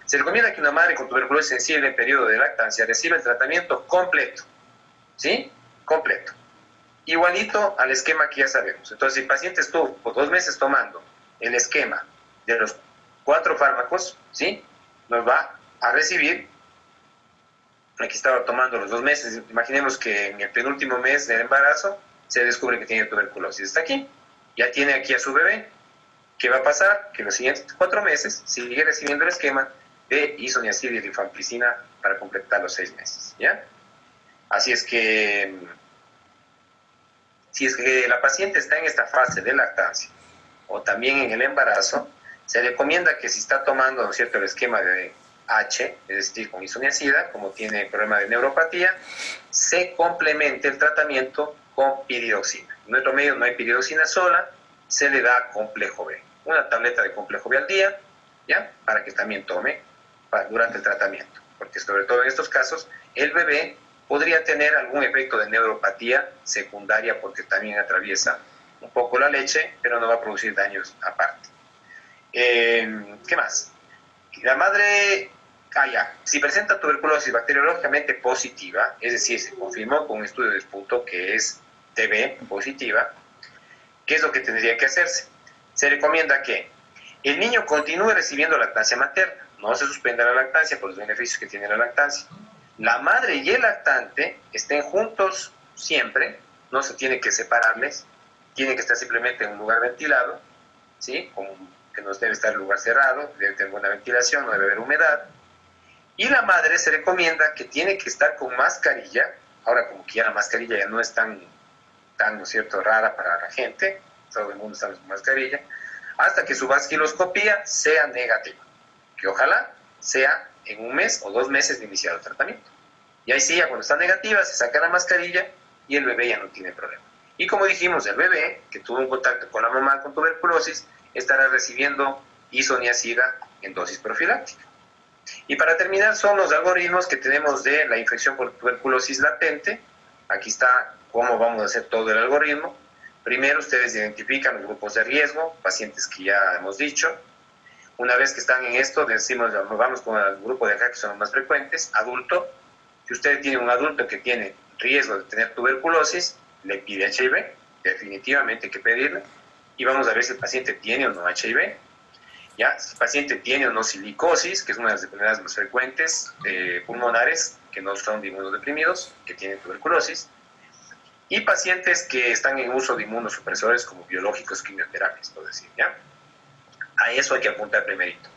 Se recomienda que una madre con tuberculosis sensible en periodo de lactancia reciba el tratamiento completo. ¿Sí? Completo. Igualito al esquema que ya sabemos. Entonces, si el paciente estuvo por 2 meses tomando el esquema de los 4 fármacos, ¿sí? Nos va a recibir. Aquí estaba tomando los 2 meses. Imaginemos que en el penúltimo mes del embarazo se descubre que tiene tuberculosis. Está aquí. Ya tiene aquí a su bebé. ¿Qué va a pasar? Que en los siguientes 4 meses sigue recibiendo el esquema de isoniazida y rifampicina para completar los 6 meses. ¿Ya? Así es que, si es que la paciente está en esta fase de lactancia o también en el embarazo, se recomienda que si está tomando, ¿no es cierto?, el esquema de H, es decir, con isoniazida, como tiene problema de neuropatía, se complemente el tratamiento con piridoxina. En nuestro medio no hay piridoxina sola, se le da complejo B. Una tableta de complejo B al día, ¿ya? Para que también tome durante el tratamiento. Porque sobre todo en estos casos, el bebé podría tener algún efecto de neuropatía secundaria porque también atraviesa un poco la leche, pero no va a producir daños aparte. ¿Qué más? La madre, si presenta tuberculosis bacteriológicamente positiva, es decir, se confirmó con un estudio de esputo que es TB positiva, ¿qué es lo que tendría que hacerse? Se recomienda que el niño continúe recibiendo lactancia materna, no se suspenda la lactancia por los beneficios que tiene la lactancia. La madre y el lactante estén juntos siempre, no se tiene que separarles, tienen que estar simplemente en un lugar ventilado, ¿sí? Que no debe estar en lugar cerrado, debe tener buena ventilación, no debe haber humedad. Y la madre se recomienda que tiene que estar con mascarilla. Ahora, como que ya la mascarilla ya no es tan ¿no es cierto?, rara para la gente, todo el mundo está con mascarilla, hasta que su vasquiloscopía sea negativa, que ojalá sea en 1 mes o 2 meses de iniciado el tratamiento. Y ahí sí, ya cuando está negativa, se saca la mascarilla y el bebé ya no tiene problema. Y como dijimos, el bebé que tuvo un contacto con la mamá con tuberculosis estará recibiendo isoniazida en dosis profiláctica. Y para terminar, son los algoritmos que tenemos de la infección por tuberculosis latente. Aquí está cómo vamos a hacer todo el algoritmo. Primero, ustedes identifican los grupos de riesgo, pacientes que ya hemos dicho. Una vez que están en esto, decimos, vamos con el grupo de acá, que son los más frecuentes, adulto. Si usted tiene un adulto que tiene riesgo de tener tuberculosis, le pide HIV, definitivamente hay que pedirle, y vamos a ver si el paciente tiene o no HIV. ¿Ya? Si el paciente tiene o no silicosis, que es una de las enfermedades más frecuentes pulmonares, que no son de inmunodeprimidos, que tienen tuberculosis, y pacientes que están en uso de inmunosupresores como biológicos, quimioterapias, por decir, ¿ya? A eso hay que apuntar primerito,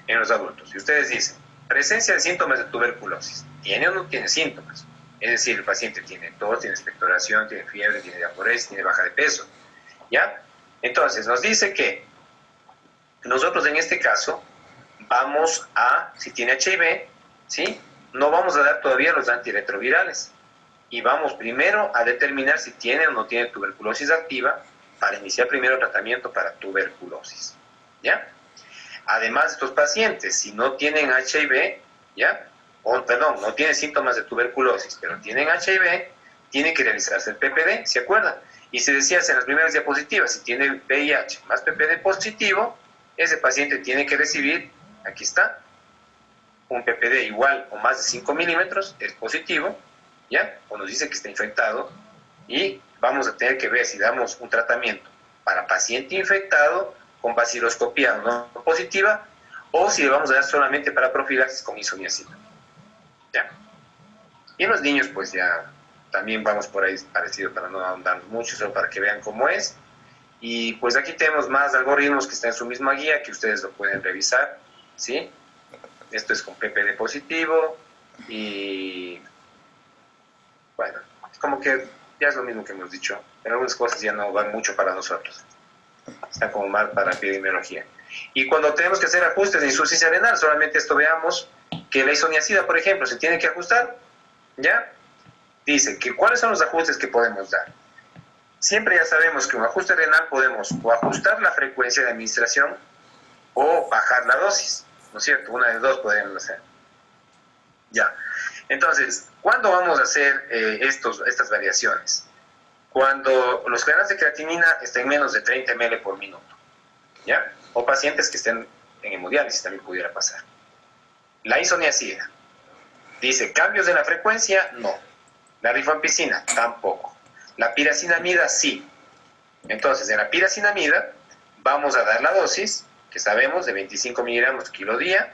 en los adultos. Si ustedes dicen, presencia de síntomas de tuberculosis, ¿tiene o no tiene síntomas? Es decir, el paciente tiene tos, tiene expectoración, tiene fiebre, tiene diaforesis, tiene baja de peso, ¿ya? Entonces, nos dice que nosotros en este caso vamos a, si tiene HIV, ¿sí?, no vamos a dar todavía los antirretrovirales y vamos primero a determinar si tiene o no tiene tuberculosis activa para iniciar primero tratamiento para tuberculosis, ¿ya? Además, estos pacientes, si no tienen HIV, ¿ya?, no tienen síntomas de tuberculosis, pero tienen HIV, tiene que realizarse el PPD, ¿se acuerdan? Y se decía en las primeras diapositivas, si tiene VIH más PPD positivo, ese paciente tiene que recibir, aquí está, un PPD igual o más de 5 milímetros, es positivo, ¿ya? O nos dice que está infectado, y vamos a tener que ver si damos un tratamiento para paciente infectado con baciloscopía no positiva, o si le vamos a dar solamente para profilaxis con isoniazida, ¿ya? Y en los niños, pues ya también vamos por ahí parecido, para no ahondar mucho, solo para que vean cómo es. Y pues aquí tenemos más algoritmos que están en su misma guía, que ustedes lo pueden revisar, ¿sí? Esto es con PPD positivo, y bueno, como que ya es lo mismo que hemos dicho. Pero algunas cosas ya no van mucho para nosotros. Está como mal para la epidemiología. Y cuando tenemos que hacer ajustes de insuficiencia renal, solamente esto veamos que la isoniazida, por ejemplo, se tiene que ajustar, ¿ya? Dice que cuáles son los ajustes que podemos dar. Siempre ya sabemos que un ajuste renal podemos o ajustar la frecuencia de administración o bajar la dosis, ¿no es cierto? Una de dos podemos hacer. Ya. Entonces, ¿cuándo vamos a hacer estas variaciones? Cuando los canales de creatinina estén menos de 30 ml por minuto, ¿ya? O pacientes que estén en hemodiálisis también pudiera pasar. La isoniazida. Dice, ¿cambios en la frecuencia? No. La rifampicina, tampoco. La piracinamida, sí. Entonces, en la piracinamida vamos a dar la dosis, que sabemos, de 25 miligramos kilo día.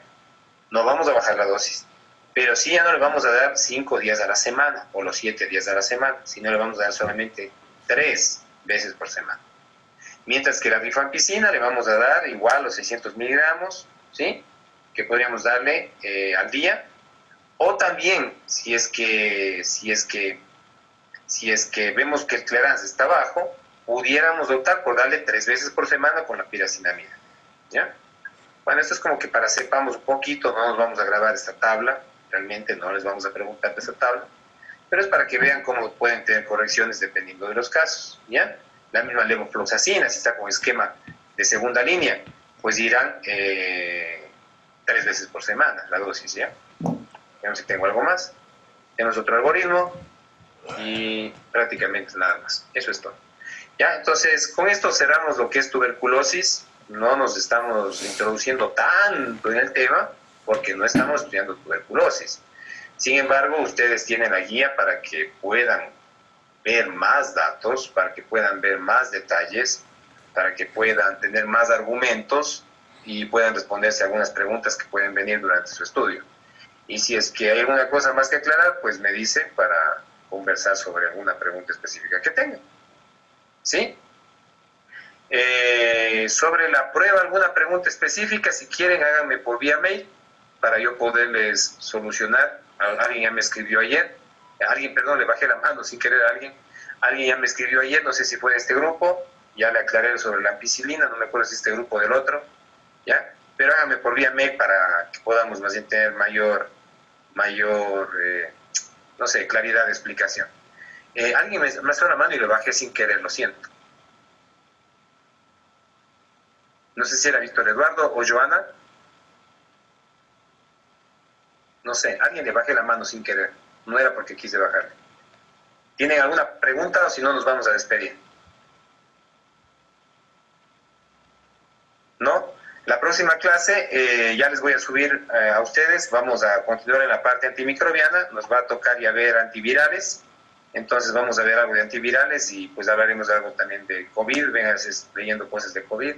No vamos a bajar la dosis. Pero sí ya no le vamos a dar 5 días a la semana, o los 7 días a la semana, sino le vamos a dar solamente 3 veces por semana. Mientras que la rifampicina le vamos a dar igual los 600 miligramos, ¿sí? Que podríamos darle al día. O también, si es que vemos que el clearance está bajo, pudiéramos optar por darle 3 veces por semana con la piracinamida, ¿ya? Bueno, esto es como que para sepamos un poquito, no nos vamos a grabar esta tabla, realmente no les vamos a preguntar de esta tabla, pero es para que vean cómo pueden tener correcciones dependiendo de los casos, ¿ya? La misma levofloxacina, si está con esquema de segunda línea, pues irán 3 veces por semana la dosis, ¿ya? Veamos si tengo algo más. Tenemos otro algoritmo y prácticamente nada más. Eso es todo. Ya, entonces con esto cerramos lo que es tuberculosis. No nos estamos introduciendo tanto en el tema porque no estamos estudiando tuberculosis. Sin embargo, ustedes tienen la guía para que puedan ver más datos, para que puedan ver más detalles, para que puedan tener más argumentos y puedan responderse algunas preguntas que pueden venir durante su estudio. Y si es que hay alguna cosa más que aclarar, pues me dicen para conversar sobre alguna pregunta específica que tengan. ¿Sí? Sobre la prueba, alguna pregunta específica, si quieren háganme por vía mail para yo poderles solucionar. Alguien ya me escribió ayer, le bajé la mano sin querer a alguien ya me escribió ayer, no sé si fue de este grupo, ya le aclaré sobre la ampicilina, no me acuerdo si este grupo del otro, ¿ya? Pero háganme por vía mail para que podamos más bien tener mayor no sé, claridad de explicación. Alguien me alzó la mano y lo bajé sin querer, lo siento. No sé si era Víctor Eduardo o Joana. No sé, alguien le bajé la mano sin querer. No era porque quise bajarle. ¿Tienen alguna pregunta o si no nos vamos a despedir? ¿No? La próxima clase ya les voy a subir a ustedes. Vamos a continuar en la parte antimicrobiana. Nos va a tocar ya ver antivirales. Entonces vamos a ver algo de antivirales y pues hablaremos algo también de COVID. Ven a veces leyendo cosas de COVID.